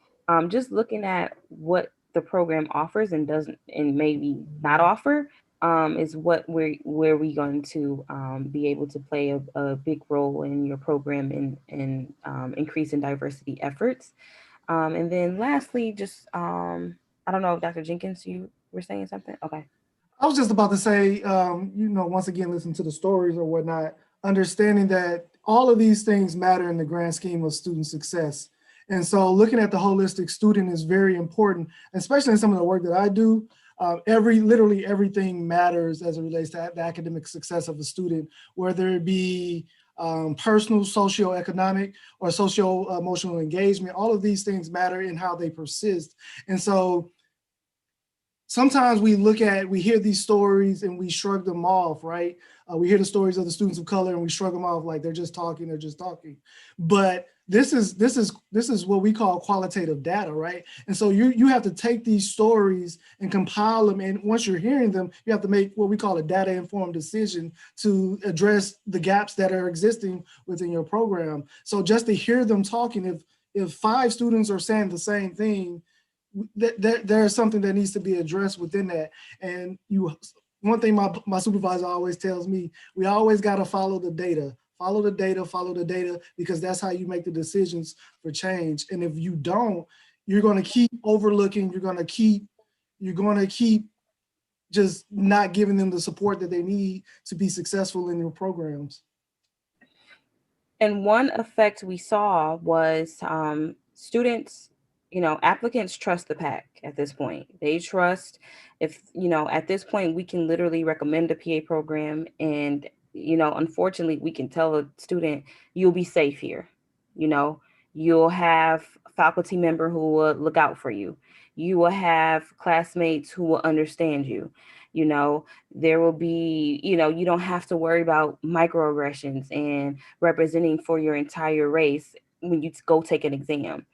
[SPEAKER 3] just looking at what the program offers and doesn't, and maybe not offer, is where we're going to be able to play a big role in your program in increasing diversity efforts. And then lastly, just, I don't know if Dr. Jenkins, you were saying something? Okay.
[SPEAKER 5] I was just about to say, once again, listen to the stories or whatnot, understanding that all of these things matter in the grand scheme of student success. And so looking at the holistic student is very important, especially in some of the work that I do. Literally everything matters as it relates to the academic success of a student, whether it be personal, socioeconomic, or socio-emotional engagement. All of these things matter in how they persist. And so sometimes we hear these stories and we shrug them off, right? We hear the stories of the students of color and we shrug them off like they're just talking. But this is what we call qualitative data, right? And so you have to take these stories and compile them. And once you're hearing them, you have to make what we call a data-informed decision to address the gaps that are existing within your program. So just to hear them talking, if 5 students are saying the same thing, there's something that needs to be addressed within that. And one thing my supervisor always tells me, we always got to follow the data, because that's how you make the decisions for change. And if you don't, you're going to keep overlooking, you're going to keep just not giving them the support that they need to be successful in your programs.
[SPEAKER 3] And one effect we saw was students, applicants trust the PAC at this point. They trust at this point, we can literally recommend a PA program, and, unfortunately, we can tell a student, you'll be safe here. You'll have a faculty member who will look out for you. You will have classmates who will understand you. There will be, you don't have to worry about microaggressions and representing for your entire race when you go take an exam.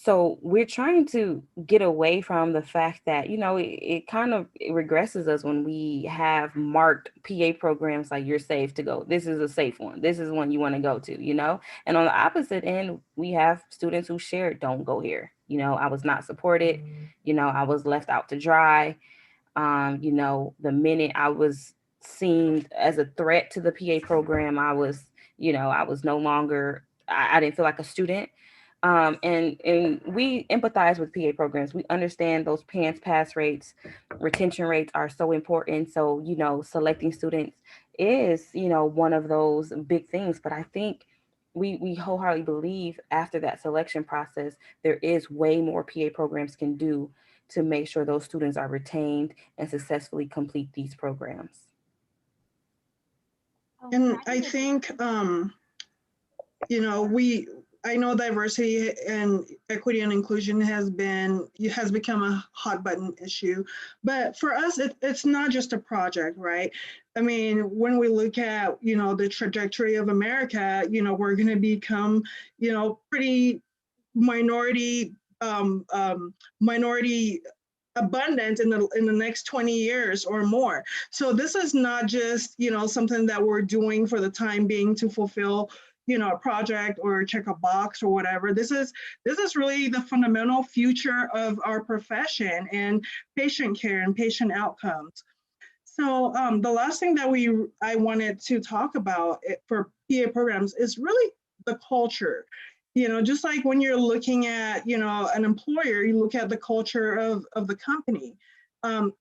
[SPEAKER 3] So we're trying to get away from the fact that, it kind of regresses us when we have marked PA programs like you're safe to go. This is a safe one. This is one you want to go to, and on the opposite end, we have students who share, don't go here. I was not supported. I was left out to dry. The minute I was seen as a threat to the PA program, I was no longer, I didn't feel like a student. And we empathize with PA programs. We understand those pass rates, retention rates are so important. So, selecting students is, one of those big things. But I think we wholeheartedly believe after that selection process, there is way more PA programs can do to make sure those students are retained and successfully complete these programs.
[SPEAKER 4] And I think, I know diversity and equity and inclusion has become a hot button issue, but for us, it's not just a project, right? I mean, when we look at, the trajectory of America, we're going to become, pretty minority abundant in the next 20 years or more. So this is not just, something that we're doing for the time being to fulfill a project or check a box or whatever. This is really the fundamental future of our profession and patient care and patient outcomes. So the last thing that I wanted to talk about for PA programs is really the culture. Just like when you're looking at, an employer, you look at the culture of the company.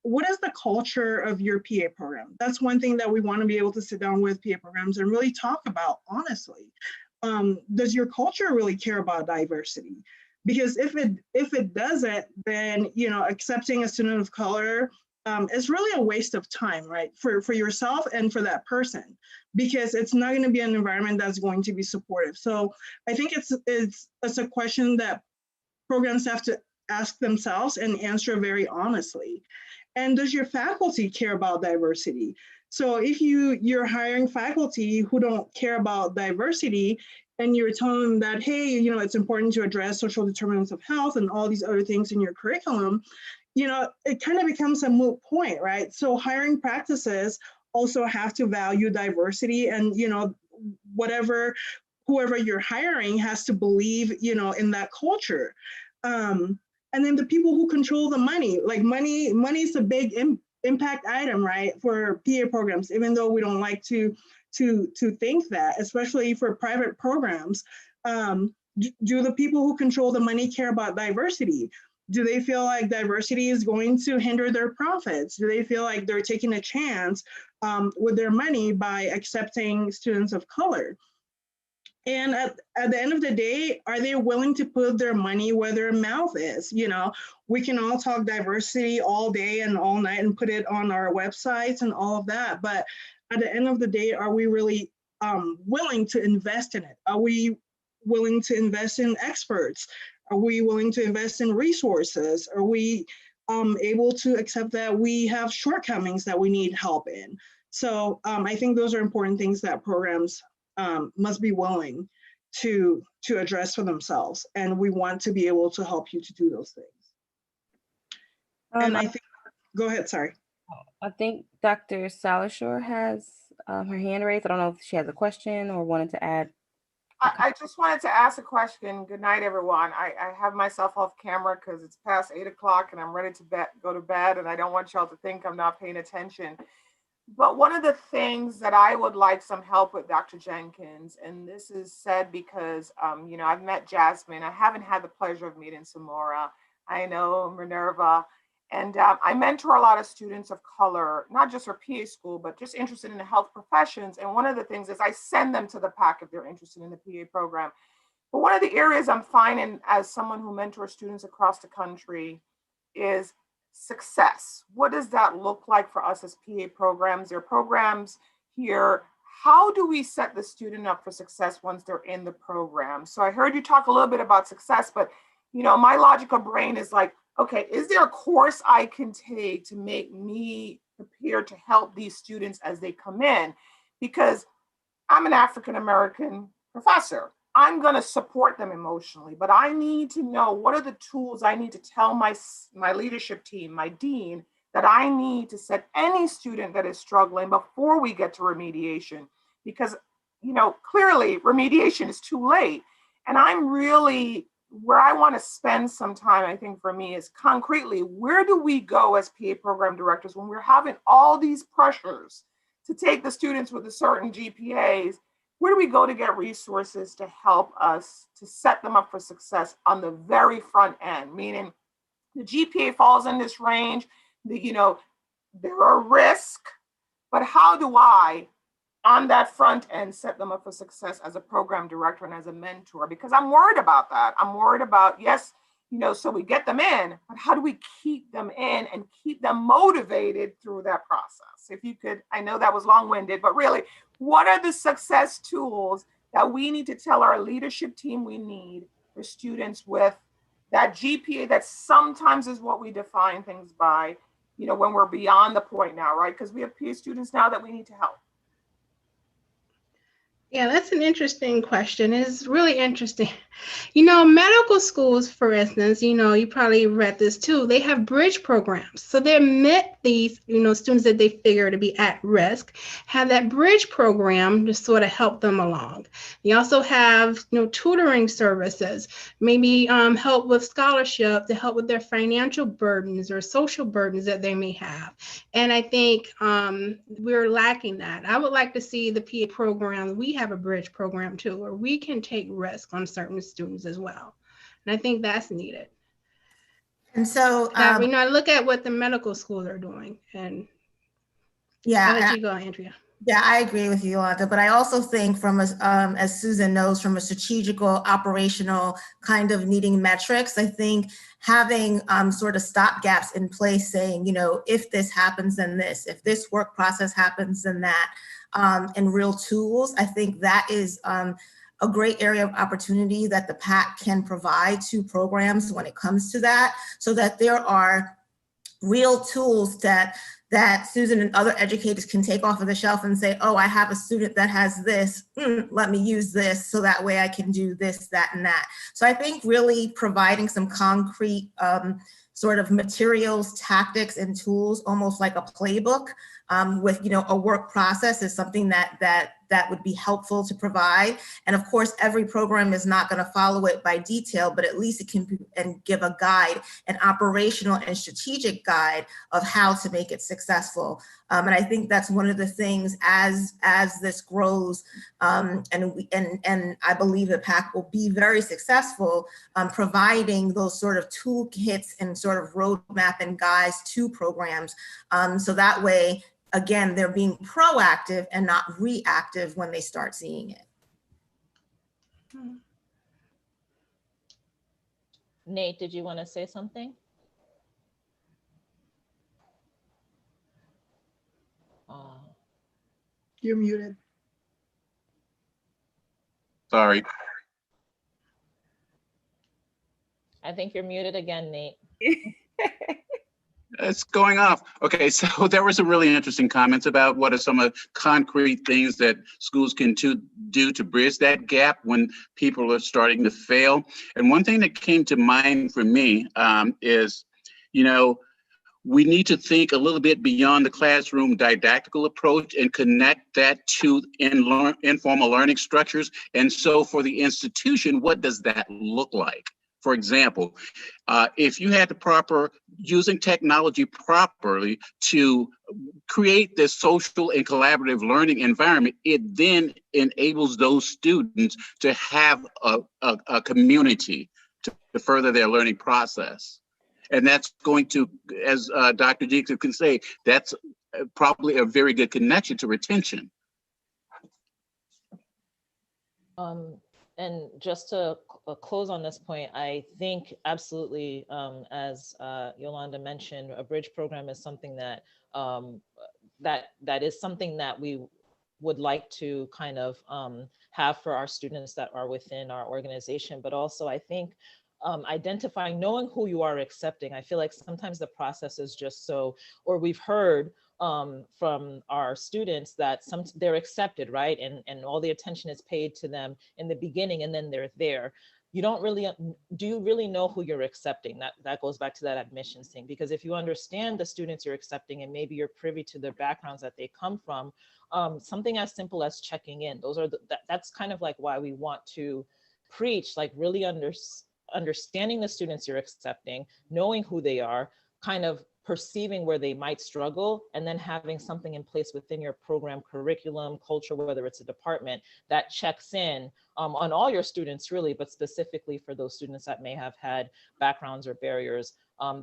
[SPEAKER 4] What is the culture of your PA program? That's one thing that we want to be able to sit down with PA programs and really talk about honestly. Does your culture really care about diversity? Because if it doesn't, then accepting a student of color is really a waste of time, right? For yourself and for that person, because it's not going to be an environment that's going to be supportive. So I think it's a question that programs have to ask themselves and answer very honestly. And does your faculty care about diversity? So if you're hiring faculty who don't care about diversity, and you're telling them that, hey, it's important to address social determinants of health and all these other things in your curriculum, it kind of becomes a moot point, right? So hiring practices also have to value diversity, and whoever you're hiring has to believe in that culture. And then the people who control the money, like money is a big impact item, right, for PA programs, even though we don't like to think that, especially for private programs. Do the people who control the money care about diversity? Do they feel like diversity is going to hinder their profits? Do they feel like they're taking a chance with their money by accepting students of color? And at the end of the day, are they willing to put their money where their mouth is? We can all talk diversity all day and all night and put it on our websites and all of that. But at the end of the day, are we really willing to invest in it? Are we willing to invest in experts? Are we willing to invest in resources? Are we able to accept that we have shortcomings that we need help in? So I think those are important things that programs must be willing to address for themselves. And we want to be able to help you to do those things. And I think, go ahead, sorry.
[SPEAKER 3] I think Dr. Salashore has her hand raised. I don't know if she has a question or wanted to add.
[SPEAKER 10] I just wanted to ask a question. Good night, everyone. I have myself off camera because it's past 8 o'clock and I'm ready to go to bed, and I don't want y'all to think I'm not paying attention. But one of the things that I would like some help with, Dr. Jenkins, and this is said because, I've met Jasmine. I haven't had the pleasure of meeting Samora. I know Minerva. And I mentor a lot of students of color, not just for PA school, but just interested in the health professions. And one of the things is I send them to the PAC if they're interested in the PA program. But one of the areas I'm finding as someone who mentors students across the country is success. What does that look like for us as PA programs? There are programs here. How do we set the student up for success once they're in the program? So I heard you talk a little bit about success, but my logical brain is like, okay, is there a course I can take to make me prepared to help these students as they come in? Because I'm an African-American professor. I'm going to support them emotionally, but I need to know what are the tools I need to tell my leadership team, my dean, that I need to set any student that is struggling before we get to remediation. Because, clearly remediation is too late. And I'm really, where I want to spend some time, I think for me, is concretely, where do we go as PA program directors when we're having all these pressures to take the students with a certain GPAs? Where do we go to get resources to help us to set them up for success on the very front end? Meaning the GPA falls in this range, there are risks, but how do I, on that front end, set them up for success as a program director and as a mentor? Because I'm worried about that. I'm worried about, yes, so we get them in, but how do we keep them in and keep them motivated through that process? If you could, I know that was long-winded, but really, what are the success tools that we need to tell our leadership team we need for students with that GPA that sometimes is what we define things by, when we're beyond the point now, right? Because we have PA students now that we need to help.
[SPEAKER 6] Yeah, that's an interesting question. It's really interesting. You know, medical schools, for instance, you know, you probably read this too, they have bridge programs. So they admit these, you know, students that they figure to be at risk, have that bridge program to sort of help them along. They also have, you know, tutoring services, maybe help with scholarship to help with their financial burdens or social burdens that they may have. And I think we're lacking that. I would like to see the PA program. We have a bridge program too, where we can take risk on certain students as well. And I think that's needed.
[SPEAKER 9] And so,
[SPEAKER 6] You know, I look at what the medical schools are doing, and
[SPEAKER 9] yeah,
[SPEAKER 6] I'll let you go, Andrea.
[SPEAKER 9] Yeah, I agree with you, Yolanda, but I also think from as Susan knows, from a strategical, operational kind of needing metrics, I think having sort of stopgaps in place saying, you know, if this happens, then this, if this work process happens, then that, and real tools, I think that is a great area of opportunity that the PAC can provide to programs when it comes to that, so that there are real tools that Susan and other educators can take off of the shelf and say, oh, I have a student that has this, let me use this so that way I can do this, that, and that. So I think really providing some concrete sort of materials, tactics, and tools, almost like a playbook with, you know, a work process is something that would be helpful to provide. And of course, every program is not going to follow it by detail, but at least it can and give a guide, an operational and strategic guide of how to make it successful. And I think that's one of the things as this grows, and I believe the PAC will be very successful providing those sort of toolkits and sort of roadmap and guides to programs. So that way, again, they're being proactive and not reactive when they start seeing it.
[SPEAKER 2] Nate, did you want to say something?
[SPEAKER 4] You're muted.
[SPEAKER 1] Sorry.
[SPEAKER 2] I think you're muted again, Nate.
[SPEAKER 1] It's going off. Okay, so there were some really interesting comments about what are some of the concrete things that schools can do to bridge that gap when people are starting to fail. And one thing that came to mind for me is, you know, we need to think a little bit beyond the classroom didactical approach and connect that to informal learning structures. And so for the institution, what does that look like? For example, if you had using technology properly to create this social and collaborative learning environment, it then enables those students to have a community to further their learning process. And that's going to, as Dr. Jenkins can say, that's probably a very good connection to retention.
[SPEAKER 2] And just to close on this point, I think absolutely, as Yolanda mentioned, a bridge program is something that that is something that we would like to kind of have for our students that are within our organization. But also, I think identifying, knowing who you are accepting. I feel like sometimes the process is just so, or we've heard from our students that they're accepted, right? And all the attention is paid to them in the beginning and then they're there. You don't really, do you really know who you're accepting? That goes back to that admissions thing, because if you understand the students you're accepting and maybe you're privy to their backgrounds that they come from, something as simple as checking in, that's kind of like why we want to preach, like really understanding the students you're accepting, knowing who they are, kind of perceiving where they might struggle, and then having something in place within your program, curriculum, culture, whether it's a department that checks in on all your students really, but specifically for those students that may have had backgrounds or barriers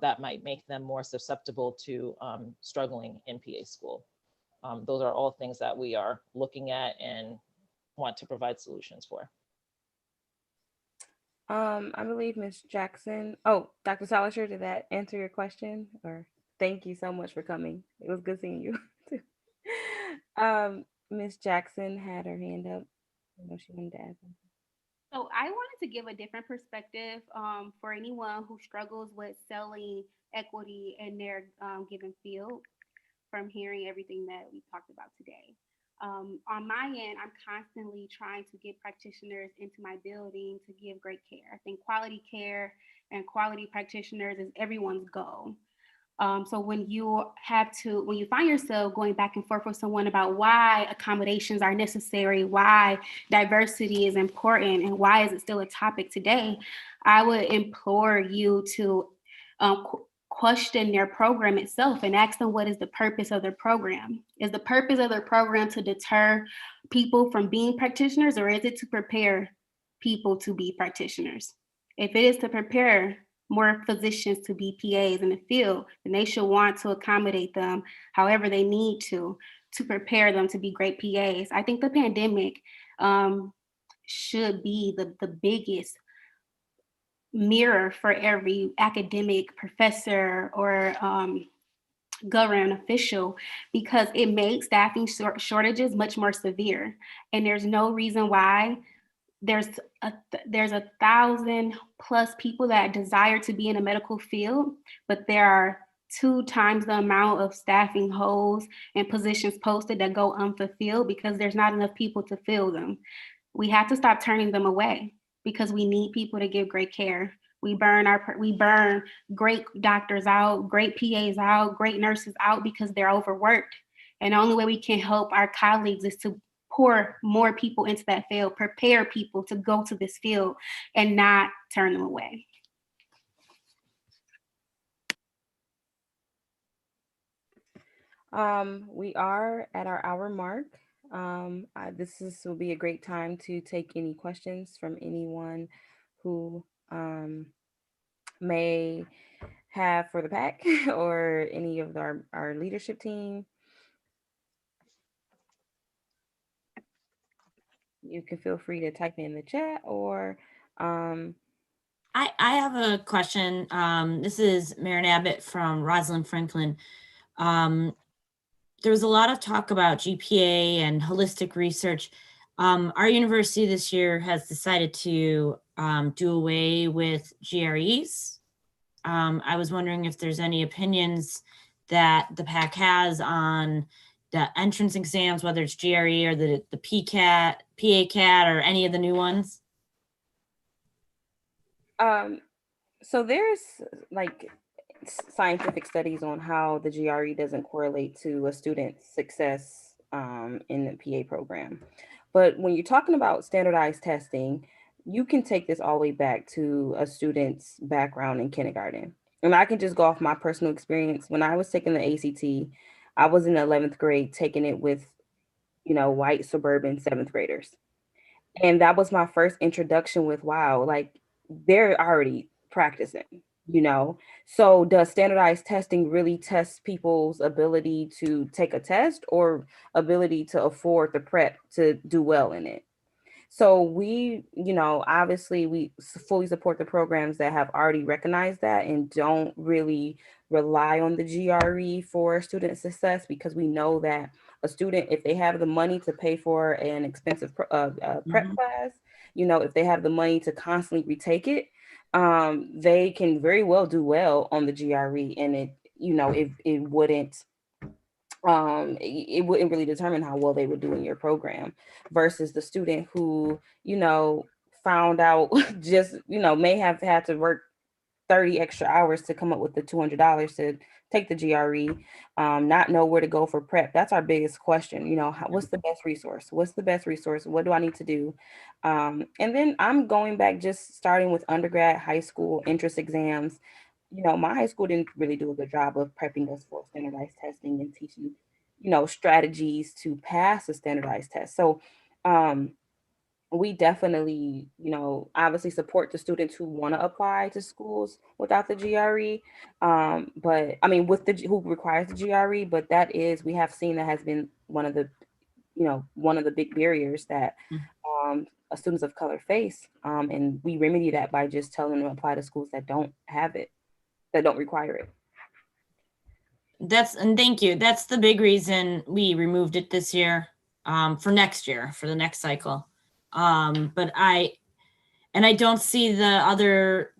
[SPEAKER 2] that might make them more susceptible to struggling in PA school. Those are all things that we are looking at and want to provide solutions for.
[SPEAKER 3] I believe Ms. Jackson. Oh, Dr. Solisher, did that answer your question? Or thank you so much for coming. It was good seeing you. Ms. Jackson had her hand up. I know she wanted to add something.
[SPEAKER 7] So I wanted to give a different perspective for anyone who struggles with selling equity in their given field from hearing everything that we talked about today. On my end, I'm constantly trying to get practitioners into my building to give great care. I think quality care and quality practitioners is everyone's goal. So when you find yourself going back and forth with someone about why accommodations are necessary, why diversity is important, and why is it still a topic today, I would implore you to question their program itself and ask them what is the purpose of their program. Is the purpose of their program to deter people from being practitioners, or is it to prepare people to be practitioners? If it is to prepare more physicians to be PAs in the field, then they should want to accommodate them however they need to prepare them to be great PAs. I think the pandemic should be the biggest mirror for every academic professor or government official, because it makes staffing shortages much more severe. And there's no reason why there's 1,000 plus people that desire to be in a medical field, but there are 2 times the amount of staffing holes and positions posted that go unfulfilled because there's not enough people to fill them. We have to stop turning them away because we need people to give great care. We burn great doctors out, great PAs out, great nurses out because they're overworked. And the only way we can help our colleagues is to pour more people into that field, prepare people to go to this field and not turn them away.
[SPEAKER 3] We are at our hour mark. This will be a great time to take any questions from anyone who may have for the PAC or any of our leadership team. You can feel free to type in the chat or
[SPEAKER 11] I have a question. This is Marin Abbott from Rosalind Franklin. There was a lot of talk about GPA and holistic research. Our university this year has decided to do away with GREs. I was wondering if there's any opinions that the PAC has on the entrance exams, whether it's GRE or the PCAT, PACAT, or any of the new ones.
[SPEAKER 3] So there's like scientific studies on how the GRE doesn't correlate to a student's success in the PA program. But when you're talking about standardized testing, you can take this all the way back to a student's background in kindergarten. And I can just go off my personal experience. When I was taking the ACT, I was in the 11th grade taking it with, white suburban 7th graders. And that was my first introduction with, wow, like they're already practicing, So does standardized testing really test people's ability to take a test or ability to afford the prep to do well in it? So we, obviously we fully support the programs that have already recognized that and don't really rely on the GRE for student success, because we know that a student, if they have the money to pay for an expensive prep class, if they have the money to constantly retake it, they can very well do well on the GRE, and it wouldn't really determine how well they would do in your program versus the student who, found out just, may have had to work 30 extra hours to come up with the $200 to take the GRE, not know where to go for prep. That's our biggest question. What's the best resource? What's the best resource? What do I need to do? And then I'm going back, just starting with undergrad, high school entrance exams. My high school didn't really do a good job of prepping us for standardized testing and teaching, strategies to pass a standardized test. So we definitely, obviously support the students who want to apply to schools without the GRE, but I mean, who requires the GRE, but we have seen that has been one of the big barriers that students of color face, and we remedy that by just telling them to apply to schools that don't have it, that don't require it.
[SPEAKER 11] And thank you. That's the big reason we removed it this year, for next year, for the next cycle. But I don't see the other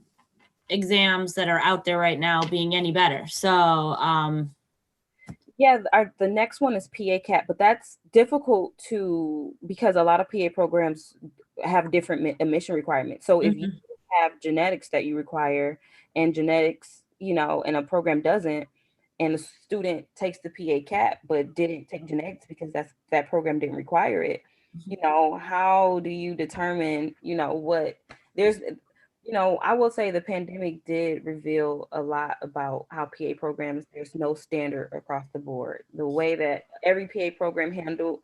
[SPEAKER 11] exams that are out there right now being any better. So
[SPEAKER 3] Yeah, the next one is PA-CAP, but that's difficult because a lot of PA programs have different admission requirements. So if you have genetics that you require and genetics, and a program doesn't, and the student takes the PA-CAP but didn't take genetics because that program didn't require it, how do you determine, what there's I will say the pandemic did reveal a lot about how PA programs, there's no standard across the board. The way that every PA program handled,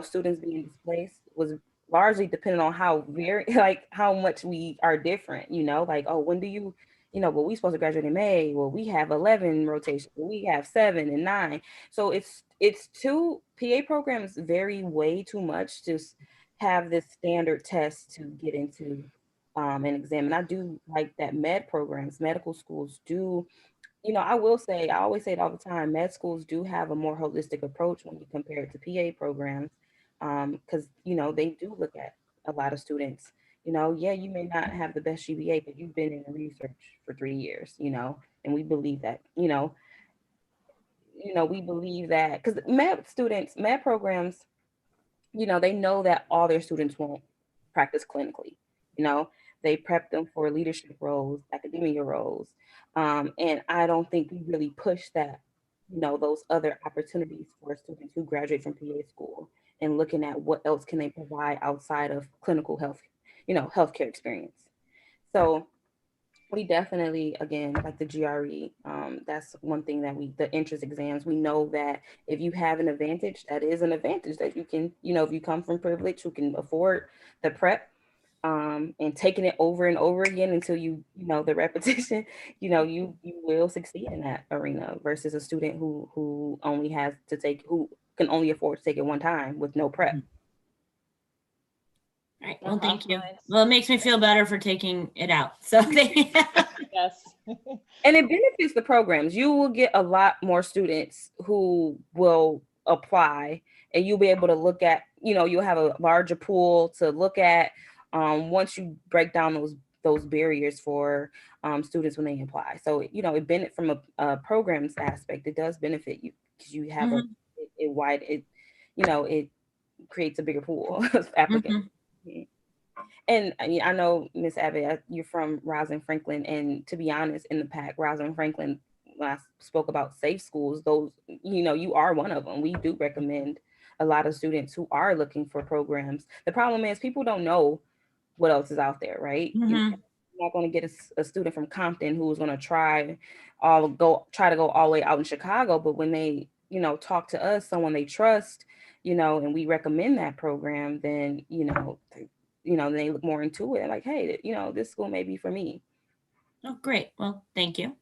[SPEAKER 3] students being displaced was largely dependent on how much we are different, like, oh, when do you, well, we supposed to graduate in May. Well, we have 11 rotations. We have 7 and 9. So it's two PA programs vary way too much to have this standard test to get into an exam. And I do like that medical schools do, I always say it all the time, med schools do have a more holistic approach when you compare it to PA programs, because, they do look at a lot of students. Yeah, you may not have the best GPA, but you've been in research for 3 years, and we believe that, we believe that because med programs, they know that all their students won't practice clinically. They prep them for leadership roles, academia roles. And I don't think we really push that, those other opportunities for students who graduate from PA school and looking at what else can they provide outside of clinical health, healthcare experience. So we definitely, again, like the GRE, that's one thing that the entrance exams, we know that if you have an advantage, that is an advantage that you can, if you come from privilege, who can afford the prep, and taking it over and over again until the repetition, you will succeed in that arena versus a student who can only afford to take it one time with no prep.
[SPEAKER 11] All right. Well, thank you. Well, it makes me feel better for taking it out. So
[SPEAKER 2] yes.
[SPEAKER 3] And it benefits the programs. You will get a lot more students who will apply, and you'll be able to look at, you'll have a larger pool to look at once you break down those barriers for students when they apply. So, it benefits from a programs aspect. It does benefit you because you have it creates a bigger pool of applicants. And I know, Ms. Abbott, you're from Rosalind Franklin, and to be honest, in the PAC, Rosalind Franklin, when I spoke about safe schools, those, you are one of them. We do recommend a lot of students who are looking for programs. The problem is people don't know what else is out there, right? You're not going to get a student from Compton who's going to try to go all the way out in Chicago, but when they, talk to us, someone they trust, and we recommend that program, then, they look more into it, like, hey, this school may be for me.
[SPEAKER 11] Oh, great. Well, thank you.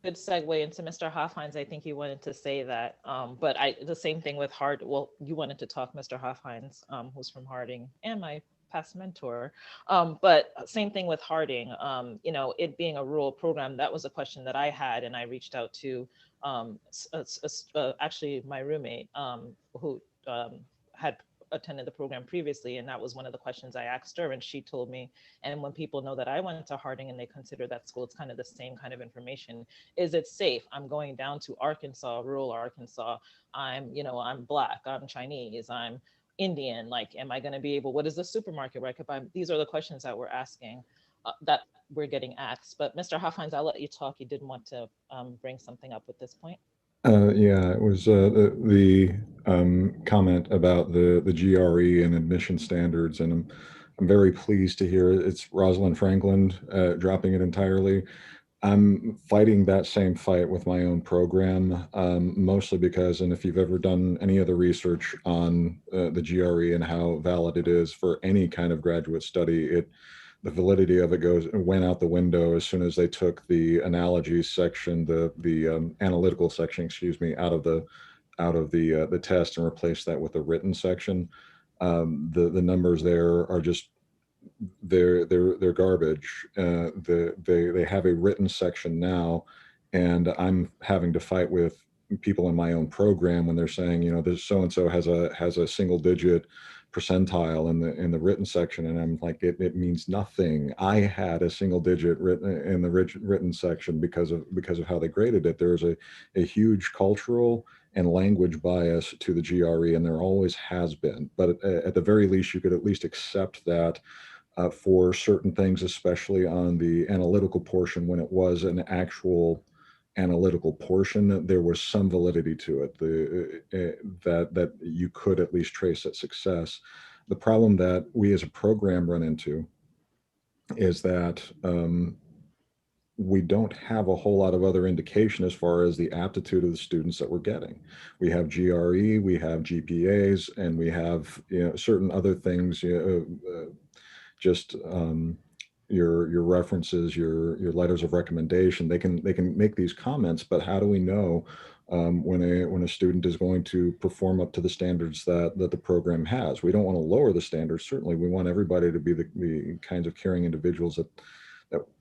[SPEAKER 2] Good segue into Mr. Hofheinz. I think you wanted to say that, but the same thing with you wanted to talk, Mr. Hofheinz, who's from Harding and my past mentor, but same thing with Harding, it being a rural program, that was a question that I had, and I reached out to actually my roommate who had attended the program previously, and that was one of the questions I asked her, and she told me, and when people know that I went to Harding and they consider that school, it's kind of the same kind of information. Is it safe? I'm going down to Arkansas, rural Arkansas. I'm Black, I'm Chinese, I'm Indian. Like, am I going to be able, what is the supermarket where I could buy? These are the questions that we're asking, that we're getting asked. But Mr. Hofheinz, I'll let you talk. You didn't want to bring something up at this point.
[SPEAKER 12] Yeah, it was the comment about the GRE and admission standards, and I'm very pleased to hear it's Rosalind Franklin dropping it entirely. I'm fighting that same fight with my own program, mostly because, and if you've ever done any of the research on the GRE and how valid it is for any kind of graduate study, the validity of it went out the window as soon as they took the analogies section, the analytical section, excuse me, out of the test and replaced that with the written section. The numbers there are just they're garbage. They have a written section now, and I'm having to fight with people in my own program when they're saying, this so and so has a single digit percentile in the written section, and I'm like, it means nothing. I had a single digit written in the written section because of how they graded it. There's a huge cultural and language bias to the GRE, and there always has been. But at the very least, you could at least accept that for certain things, especially on the analytical portion, when it was an actual analytical portion, there was some validity to it, that you could at least trace that success. The problem that we as a program run into is that we don't have a whole lot of other indication as far as the aptitude of the students that we're getting. We have GRE, we have GPAs, and we have certain other things, just your references, your letters of recommendation. They can make these comments, but how do we know when a student is going to perform up to the standards that the program has? We don't want to lower the standards. Certainly, we want everybody to be the kinds of caring individuals that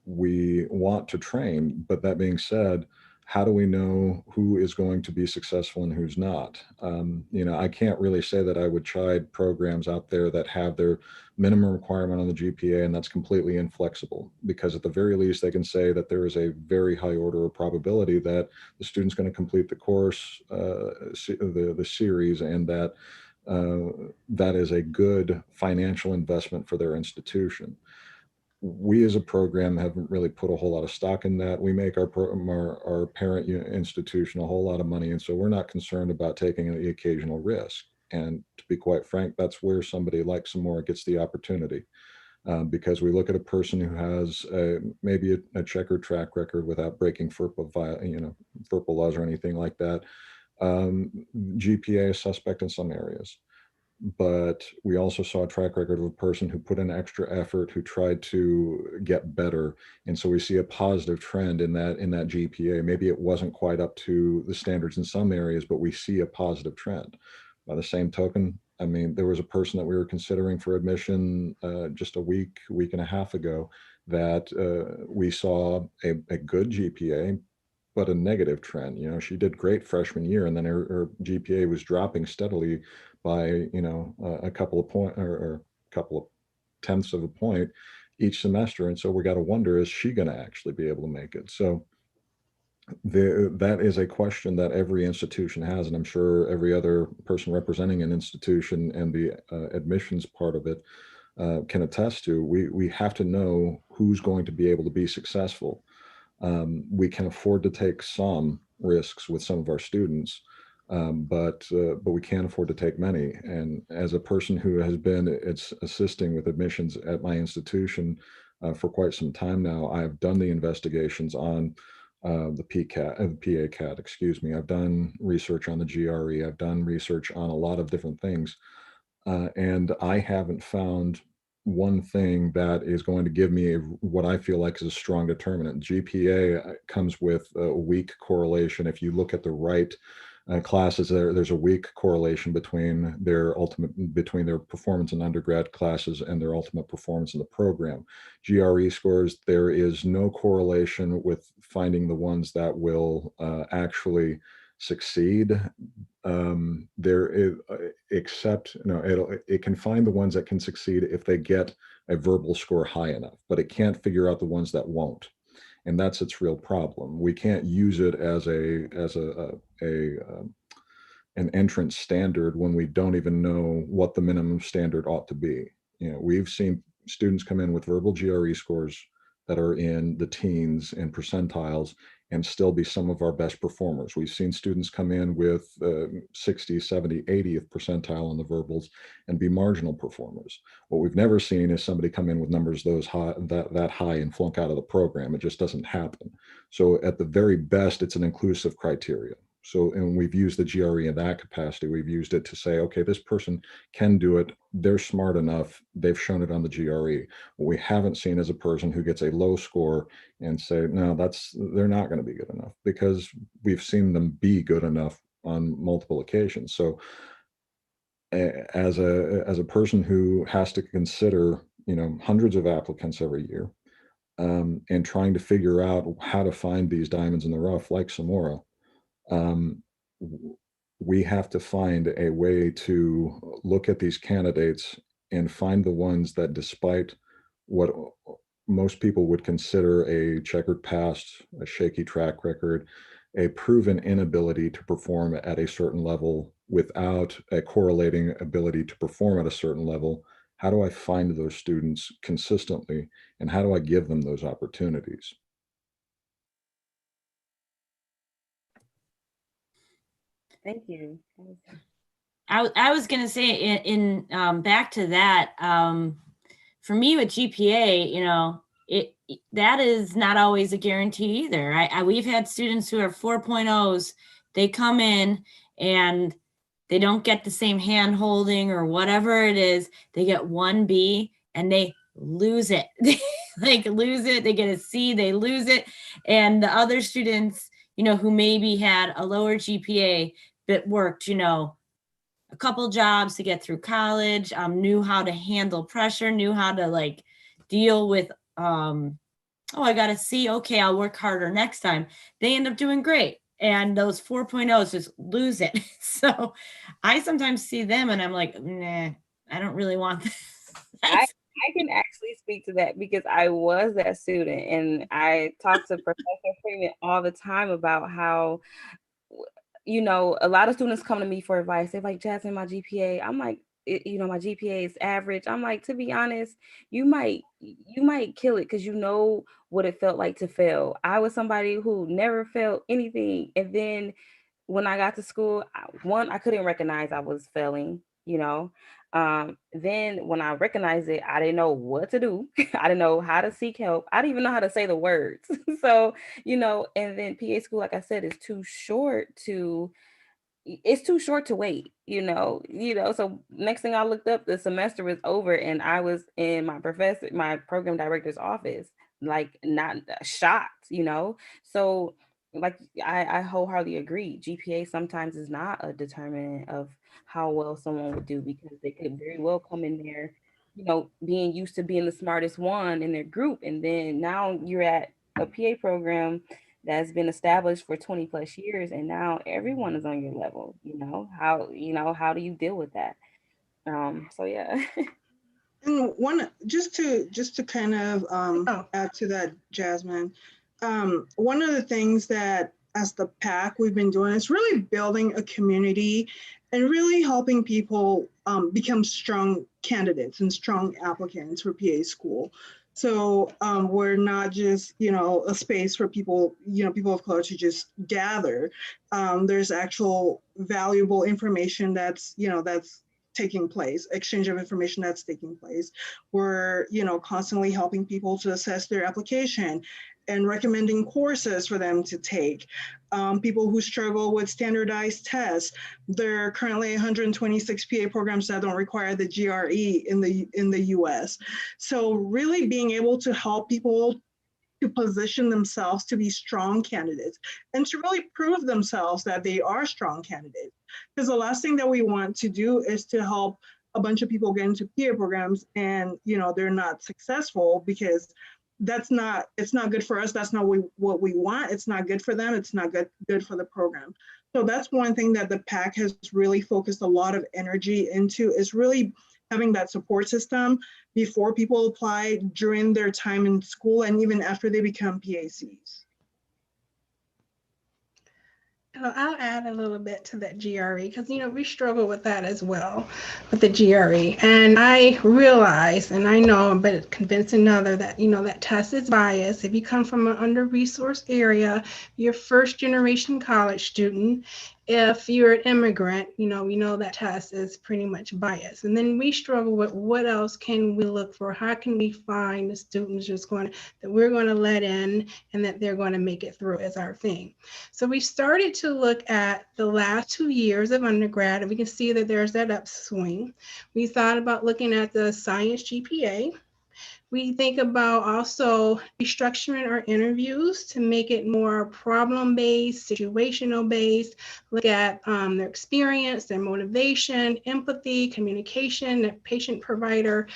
[SPEAKER 12] we want to train. But that being said, how do we know who is going to be successful and who's not? I can't really say that I would chide programs out there that have their minimum requirement on the GPA and that's completely inflexible, because at the very least they can say that there is a very high order of probability that the student's going to complete the course, the series, and that that is a good financial investment for their institution. We as a program haven't really put a whole lot of stock in that. We make our parent institution a whole lot of money, and so we're not concerned about taking the occasional risk. And to be quite frank, that's where somebody like Samora gets the opportunity, because we look at a person who has maybe a checkered track record without breaking FERPA laws or anything like that. GPA is suspect in some areas. But we also saw a track record of a person who put in extra effort, who tried to get better. And so we see a positive trend in that GPA. Maybe it wasn't quite up to the standards in some areas, but we see a positive trend. By the same token, I mean, there was a person that we were considering for admission just a week and a half ago that we saw a good GPA, but a negative trend. She did great freshman year, and then her GPA was dropping steadily by a couple of point or a couple of tenths of a point each semester. And so we got to wonder, is she going to actually be able to make it? So that is a question that every institution has, and I'm sure every other person representing an institution and the admissions part of it can attest to. We have to know who's going to be able to be successful. We can afford to take some risks with some of our students, but we can't afford to take many. And as a person who has been assisting with admissions at my institution for quite some time now, I've done the investigations on the PACAT, excuse me. I've done research on the GRE. I've done research on a lot of different things, and I haven't found one thing that is going to give me what I feel like is a strong determinant. GPA comes with a weak correlation. If you look at the right classes, there's a weak correlation between their performance in undergrad classes and their ultimate performance in the program. GRE scores, there is no correlation with finding the ones that will actually succeed. It can find the ones that can succeed if they get a verbal score high enough, but it can't figure out the ones that won't. And that's its real problem. We can't use it as an entrance standard when we don't even know what the minimum standard ought to be. We've seen students come in with verbal GRE scores that are in the teens and percentiles and still be some of our best performers. We've seen students come in with 60, 70, 80th percentile on the verbals and be marginal performers. What we've never seen is somebody come in with numbers that high and flunk out of the program. It just doesn't happen. So at the very best, it's an inclusive criteria. So, and we've used the GRE in that capacity. We've used it to say, okay, this person can do it. They're smart enough. They've shown it on the GRE. What we haven't seen is a person who gets a low score and say, no, they're not going to be good enough, because we've seen them be good enough on multiple occasions. So as a person who has to consider, hundreds of applicants every year, and trying to figure out how to find these diamonds in the rough, like Samora, we have to find a way to look at these candidates and find the ones that, despite what most people would consider a checkered past, a shaky track record, a proven inability to perform at a certain level without a correlating ability to perform at a certain level, how do I find those students consistently, and how do I give them those opportunities?
[SPEAKER 3] Thank you.
[SPEAKER 11] I was going to say in back to that, for me with GPA, you know, that is not always a guarantee either. We've had students who are 4.0s, they come in and they don't get the same hand holding or whatever it is. They get 1B and they lose it. They lose it. They get a C, they lose it. And the other students, you know, who maybe had a lower GPA but worked, you know, a couple jobs to get through college, knew how to handle pressure, knew how to like deal with, oh, I got a C. Okay, I'll work harder next time. They end up doing great. And those 4.0s just lose it. So I sometimes see them and I'm like, nah, I don't really want this.
[SPEAKER 3] I can actually speak to that because I was that student, and I talk to Professor Freeman all the time about how, you know, a lot of students come to me for advice. They're like, Jasmine, my GPA. I'm like, you know, my GPA is average. I'm like, to be honest, you might kill it because you know what it felt like to fail. I was somebody who never failed anything, and then when I got to school, I couldn't recognize I was failing, you know. Then when I recognized it, I didn't know what to do. I didn't know how to seek help. I didn't even know how to say the words. So, you know, and then PA school, like I said, is too short to wait, you know. So next thing I looked up, the semester was over and I was in my program director's office, like not shocked, you know. So like I wholeheartedly agree. GPA sometimes is not a determinant of how well someone would do, because they could very well come in there, you know, being used to being the smartest one in their group, and then now you're at a PA program that's been established for 20 plus years, and now everyone is on your level. How do you deal with that? So yeah.
[SPEAKER 4] And just to kind of add to that, Jasmine, one of the things that as the PAC we've been doing is really building a community and really helping people become strong candidates and strong applicants for PA school. So we're not just, you know, a space for people, you know, people of color to just gather. There's actual valuable information that's taking place, exchange of information that's taking place. We're, you know, constantly helping people to assess their application and recommending courses for them to take. People who struggle with standardized tests. There are currently 126 PA programs that don't require the GRE in the US. So really being able to help people to position themselves to be strong candidates and to really prove themselves that they are strong candidates. Because the last thing that we want to do is to help a bunch of people get into PA programs and, you know, they're not successful, because it's not good for us. That's not what we want. It's not good for them. It's not good for the program. So that's one thing that the PAC has really focused a lot of energy into, is really having that support system before people apply, during their time in school, and even after they become PACs.
[SPEAKER 6] I'll add a little bit to that GRE, because, you know, we struggle with that as well, with the GRE. And I realize, and I know, but convince another that, you know, that test is biased. If you come from an under-resourced area, you're a first-generation college student, if you're an immigrant, you know, we know that test is pretty much biased. And then we struggle with what else can we look for? How can we find the students that we're going to let in and that they're going to make it through as our thing? So we started to look at the last 2 years of undergrad, and we can see that there's that upswing. We thought about looking at the science GPA. We think about also restructuring our interviews to make it more problem-based, situational-based, look at their experience, their motivation, empathy, communication, patient-provider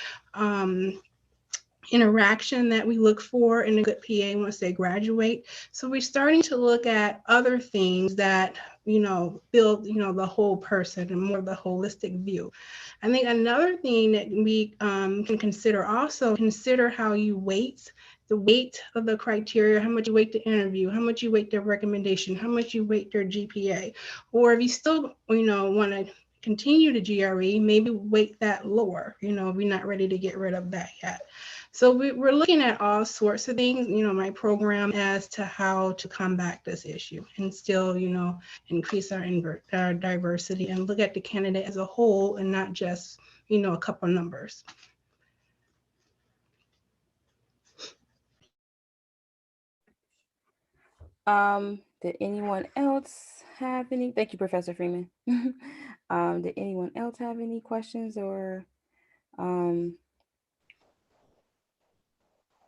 [SPEAKER 6] interaction that we look for in a good PA once they graduate. So we're starting to look at other things that build, the whole person and more of the holistic view. I think another thing that we can consider also, consider how you weight, the weight of the criteria, how much you weight the interview, how much you weight their recommendation, how much you weight their GPA. Or if you still, want to continue to GRE, maybe weight that lower, we're not ready to get rid of that yet. So we're looking at all sorts of things, my program as to how to combat this issue and still, increase our diversity and look at the candidate as a whole and not just, a couple numbers.
[SPEAKER 3] Did anyone else have any? Thank you, Professor Freeman. Did anyone else have any questions or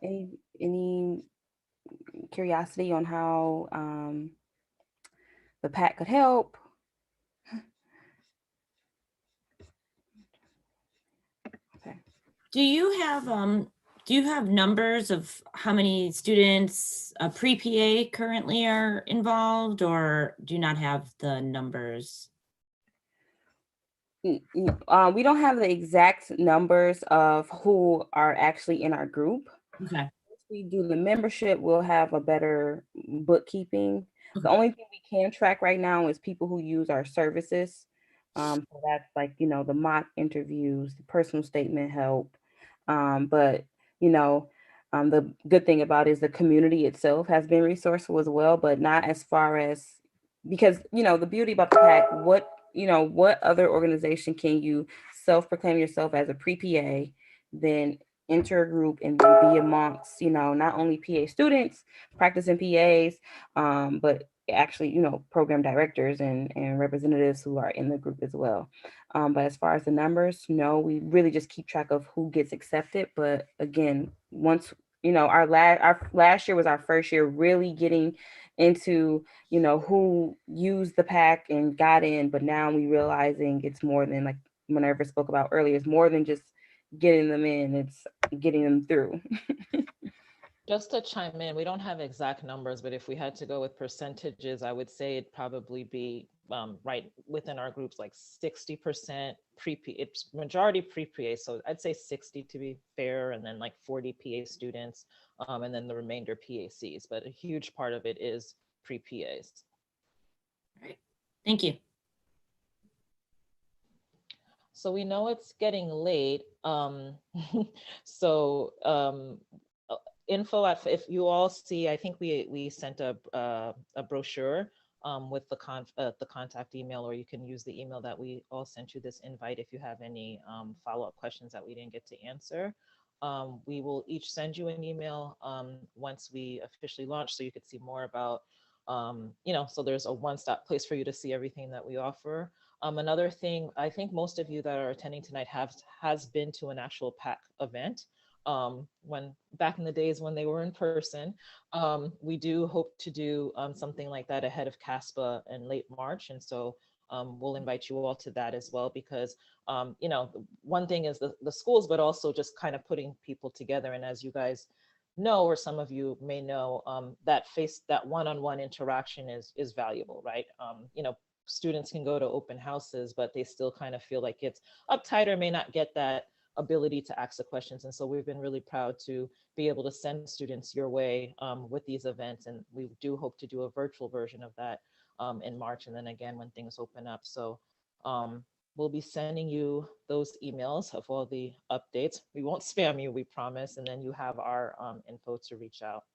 [SPEAKER 3] any curiosity on how the PAC could help? Okay.
[SPEAKER 11] Do you have numbers of how many students pre-PA currently are involved, or do you not have the numbers?
[SPEAKER 3] We don't have the exact numbers of who are actually in our group.
[SPEAKER 11] Okay.
[SPEAKER 3] Once we do the membership, we'll have a better bookkeeping.
[SPEAKER 11] Okay.
[SPEAKER 3] The only thing we can track right now is people who use our services. So that's like, the mock interviews, the personal statement help. But, the good thing about it is the community itself has been resourceful as well, but not as far as, because, the beauty about the PAC, what other organization can you self-proclaim yourself as a pre-PA, then enter a group and then be amongst, not only PA students, practicing PAs, but actually, program directors and representatives who are in the group as well. But as far as the numbers, no, we really just keep track of who gets accepted. But again, once, our last year was our first year really getting into, who used the PAC and got in, but now we realizing it's more than, like Minerva spoke about earlier, it's more than just getting them in, it's getting them through.
[SPEAKER 2] Just to chime in, we don't have exact numbers, but if we had to go with percentages, I would say it'd probably be right within our groups, like 60% pre-PA, it's majority pre-PA. So I'd say 60 to be fair, and then like 40 PA students, and then the remainder PACs, but a huge part of it is pre-PAs.
[SPEAKER 11] Right, thank you.
[SPEAKER 2] So we know it's getting late. Info at, if you all see, I think we sent a brochure with the contact email, or you can use the email that we all sent you this invite if you have any follow-up questions that we didn't get to answer. We will each send you an email once we officially launch, so you could see more about, so there's a one-stop place for you to see everything that we offer. Another thing, I think most of you that are attending tonight has been to an actual PAC event. When back in the days when they were in person. We do hope to do something like that ahead of CASPA in late March. And so we'll invite you all to that as well, because one thing is the schools, but also just kind of putting people together. And as you guys know, or some of you may know, that one-on-one interaction is valuable, right? Students can go to open houses, but they still kind of feel like it's uptight or may not get that ability to ask the questions. And so we've been really proud to be able to send students your way with these events. And we do hope to do a virtual version of that in March, and then again when things open up. So we'll be sending you those emails of all the updates. We won't spam you, we promise. And then you have our info to reach out.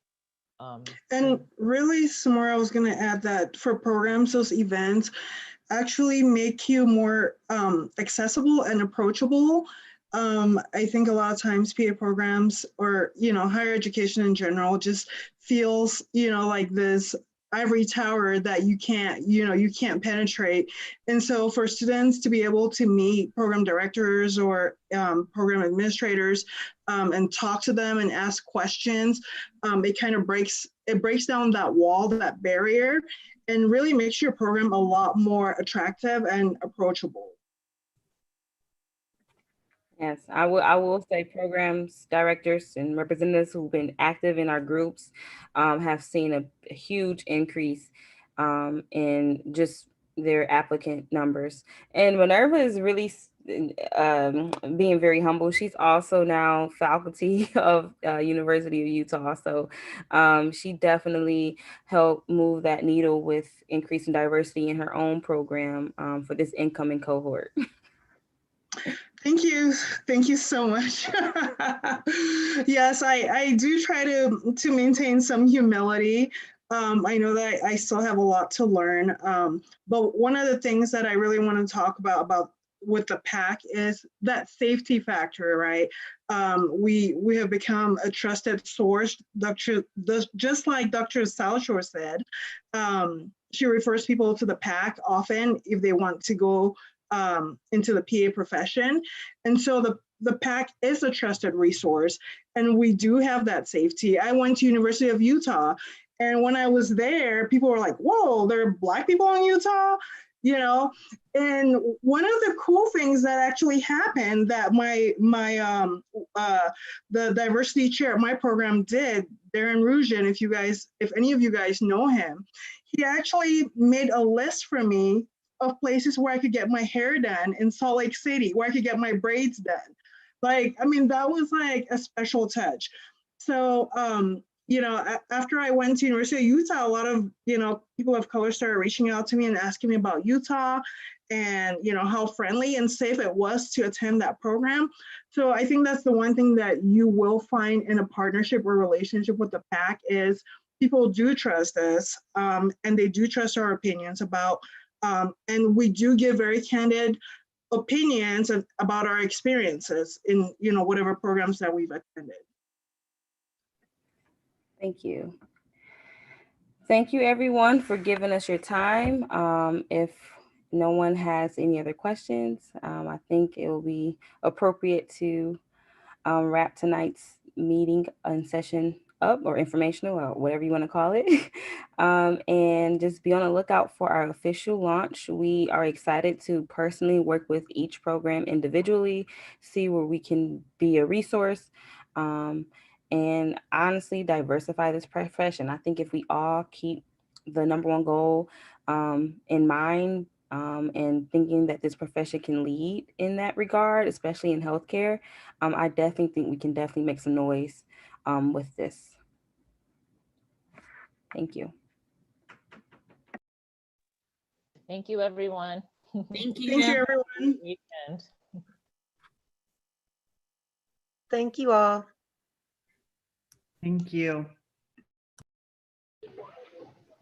[SPEAKER 4] And really, Samara, I was going to add that for programs, those events actually make you more accessible and approachable. I think a lot of times PA programs, or higher education in general, just feels like this ivory tower that you can't penetrate. And so for students to be able to meet program directors or program administrators and talk to them and ask questions, it kind of breaks down that wall, that barrier, and really makes your program a lot more attractive and approachable.
[SPEAKER 3] Yes, I will say programs directors and representatives who've been active in our groups have seen a huge increase in just their applicant numbers. And Minerva is really being very humble. She's also now faculty of University of Utah. So she definitely helped move that needle with increasing diversity in her own program for this incoming cohort.
[SPEAKER 4] Thank you. Thank you so much. Yes, I do try to maintain some humility. I know that I still have a lot to learn. But one of the things that I really want to talk about with the PAC is that safety factor, right? We have become a trusted source. Just like Dr. Salshore said, she refers people to the PAC often if they want to go into the PA profession. And so the PAC is a trusted resource, and we do have that safety. I went to University of Utah, and when I was there, people were like, whoa, there are Black people in Utah, you know? And one of the cool things that actually happened that the diversity chair at my program did, Darren Rujan, if any of you guys know him, he actually made a list for me of places where I could get my hair done in Salt Lake City, where I could get my braids done. Like, I mean, that was like a special touch. So, you know, after I went to University of Utah, a lot of, you know, people of color started reaching out to me and asking me about Utah and, you know, how friendly and safe it was to attend that program. So I think that's the one thing that you will find in a partnership or relationship with the PAC is people do trust us and they do trust our opinions about and we do give very candid opinions about our experiences in, you know, whatever programs that we've attended.
[SPEAKER 3] Thank you. Thank you, everyone, for giving us your time. If no one has any other questions, I think it will be appropriate to wrap tonight's meeting and session up, or informational, or whatever you want to call it. And just be on the lookout for our official launch. We are excited to personally work with each program individually, see where we can be a resource, and honestly diversify this profession. I think if we all keep the number one goal in mind, and thinking that this profession can lead in that regard, especially in healthcare, I definitely think we can definitely make some noise with this. Thank you.
[SPEAKER 2] Thank you, everyone.
[SPEAKER 11] Thank you.
[SPEAKER 4] Thank you, everyone.
[SPEAKER 2] Weekend.
[SPEAKER 13] Thank you all.
[SPEAKER 14] Thank you.